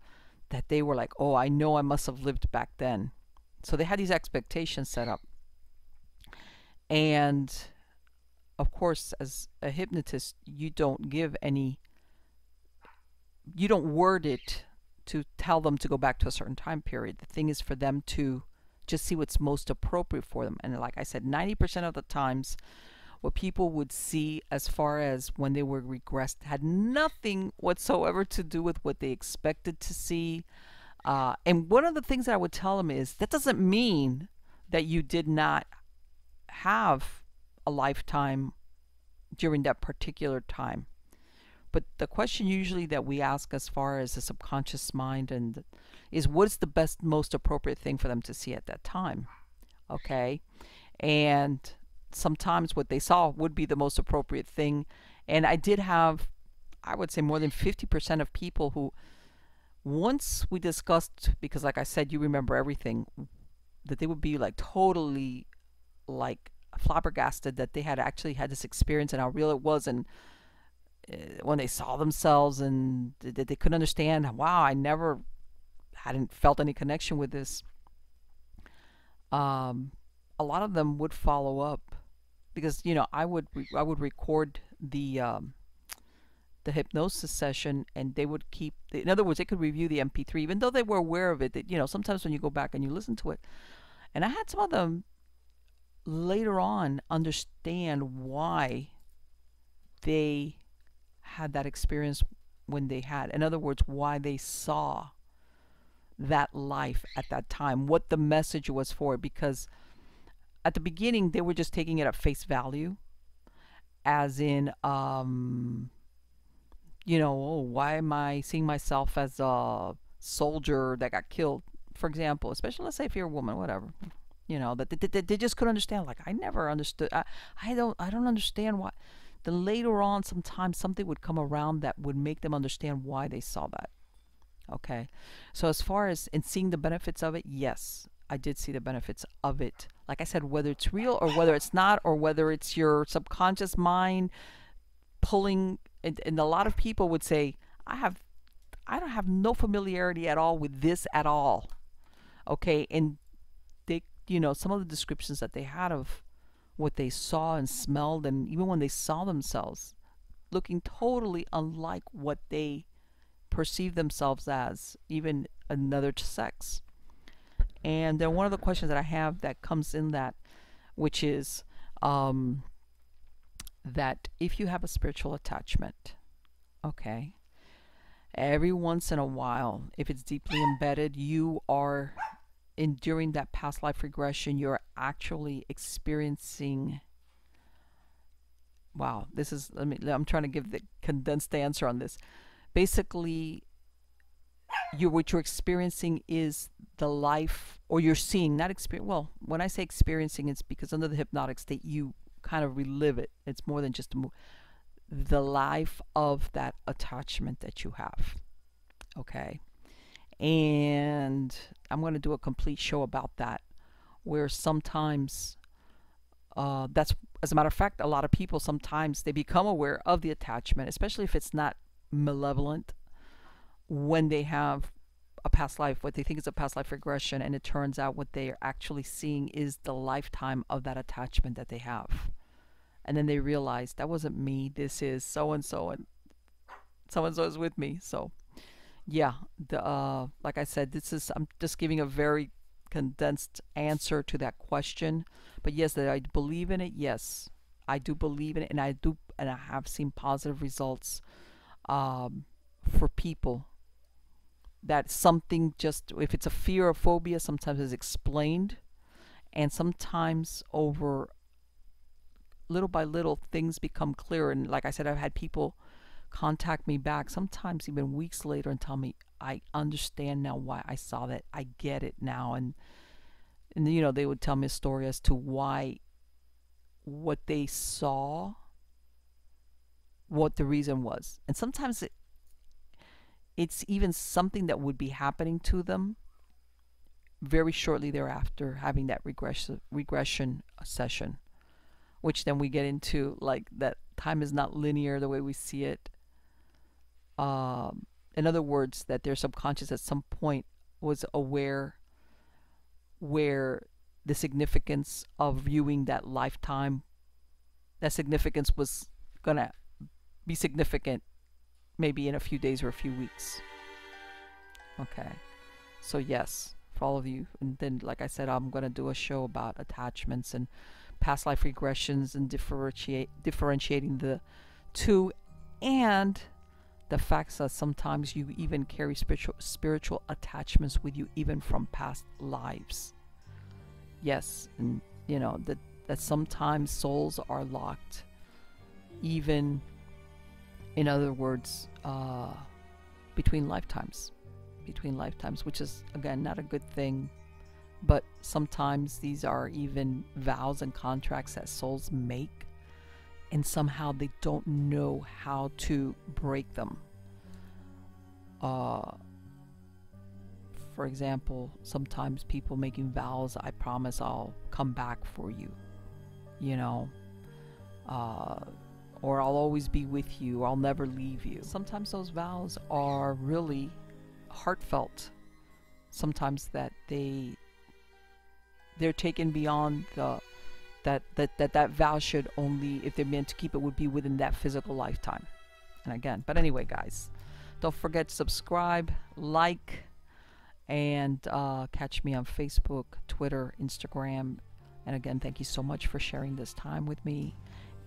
that they were like, oh, I know I must have lived back then. So they had these expectations set up. And of course, as a hypnotist, you don't word it to tell them to go back to a certain time period. The thing is for them to just see what's most appropriate for them. And like I said, 90% of the times what people would see as far as when they were regressed had nothing whatsoever to do with what they expected to see. And one of the things that I would tell them is that doesn't mean that you did not have a lifetime during that particular time. But the question usually that we ask as far as the subconscious mind and is what's the best, most appropriate thing for them to see at that time. Okay. And sometimes what they saw would be the most appropriate thing. And I did have, I would say, more than 50% of people who, once we discussed, because like I said, you remember everything, that they would be like totally like flabbergasted that they had actually had this experience and how real it was. And when they saw themselves and that they couldn't understand, wow, I never hadn't felt any connection with this. A lot of them would follow up because, you know, I would record the hypnosis session, and they would keep, in other words, they could review the MP3 even though they were aware of it. That, you know, sometimes when you go back and you listen to it, and I had some of them later on understand why they had that experience when they had, in other words, why they saw that life at that time, what the message was for. Because at the beginning they were just taking it at face value, as in you know, oh, why am I seeing myself as a soldier that got killed, for example, especially let's say if you're a woman, whatever, you know, that they just couldn't understand. Like, I never understood. I don't understand why. Then later on, sometimes something would come around that would make them understand why they saw that. Okay, so as far as in seeing the benefits of it, yes, I did see the benefits of it. Like I said, whether it's real or whether it's not, or whether it's your subconscious mind pulling, and a lot of people would say, I don't have no familiarity at all with this at all. Okay, and they, you know, some of the descriptions that they had of what they saw and smelled, and even when they saw themselves looking totally unlike what they perceive themselves as, even another sex. And then one of the questions that I have that comes in that, which is that if you have a spiritual attachment, okay, every once in a while, if it's deeply embedded, you are during that past life regression, you're actually experiencing, wow, this is, I'm trying to give the condensed answer on this. Basically, what you're experiencing is the life, or you're seeing, not experience, well, when I say experiencing, it's because under the hypnotic state you kind of relive it. It's more than just the life of that attachment that you have. Okay, and I'm going to do a complete show about that, where sometimes that's, as a matter of fact, a lot of people sometimes they become aware of the attachment, especially if it's not malevolent, when they have a past life, what they think is a past life regression, and it turns out what they are actually seeing is the lifetime of that attachment that they have. And then they realize, that wasn't me, this is so and so, and so is with me. So yeah, like I said, this is, I'm just giving a very condensed answer to that question. But yes, that I believe in it, yes, I do believe in it, and I have seen positive results for people. That something, just if it's a fear or phobia, sometimes is explained, and sometimes over little by little things become clearer. And like I said, I've had people contact me back, sometimes even weeks later, and tell me, I understand now why I saw that, I get it now. And you know, they would tell me a story as to why, what they saw, what the reason was. And sometimes it's even something that would be happening to them very shortly thereafter, having that regression session, which then we get into, like, that time is not linear the way we see it. In other words, that their subconscious at some point was aware where the significance of viewing that lifetime, that significance was gonna be significant maybe in a few days or a few weeks. Okay, so yes, for all of you. And then, like I said, I'm going to do a show about attachments, and past life regressions and differentiating the two, and the fact that sometimes you even carry spiritual attachments with you even from past lives. Yes, and you know that sometimes souls are locked, even, in other words, between lifetimes, which is again not a good thing. But sometimes these are even vows and contracts that souls make, and somehow they don't know how to break them. For example, sometimes people making vows, I promise I'll come back for you, you know, or I'll always be with you, or I'll never leave you. Sometimes those vows are really heartfelt. Sometimes that they're taken beyond that vow should only, if they're meant to keep it, would be within that physical lifetime. And again, but anyway, guys, don't forget to subscribe, like, and catch me on Facebook, Twitter, Instagram. And again, thank you so much for sharing this time with me.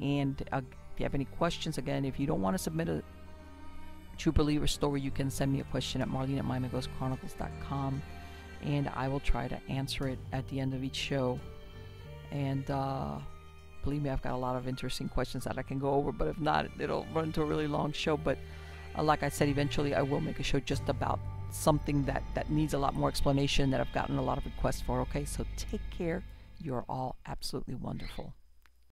And if you have any questions, again, if you don't want to submit a True Believer story, you can send me a question at marlene@miamighostchronicles.com, and I will try to answer it at the end of each show. And believe me, I've got a lot of interesting questions that I can go over, but if not, it'll run into a really long show. But like I said, eventually I will make a show just about something that needs a lot more explanation, that I've gotten a lot of requests for. Okay, so take care. You're all absolutely wonderful.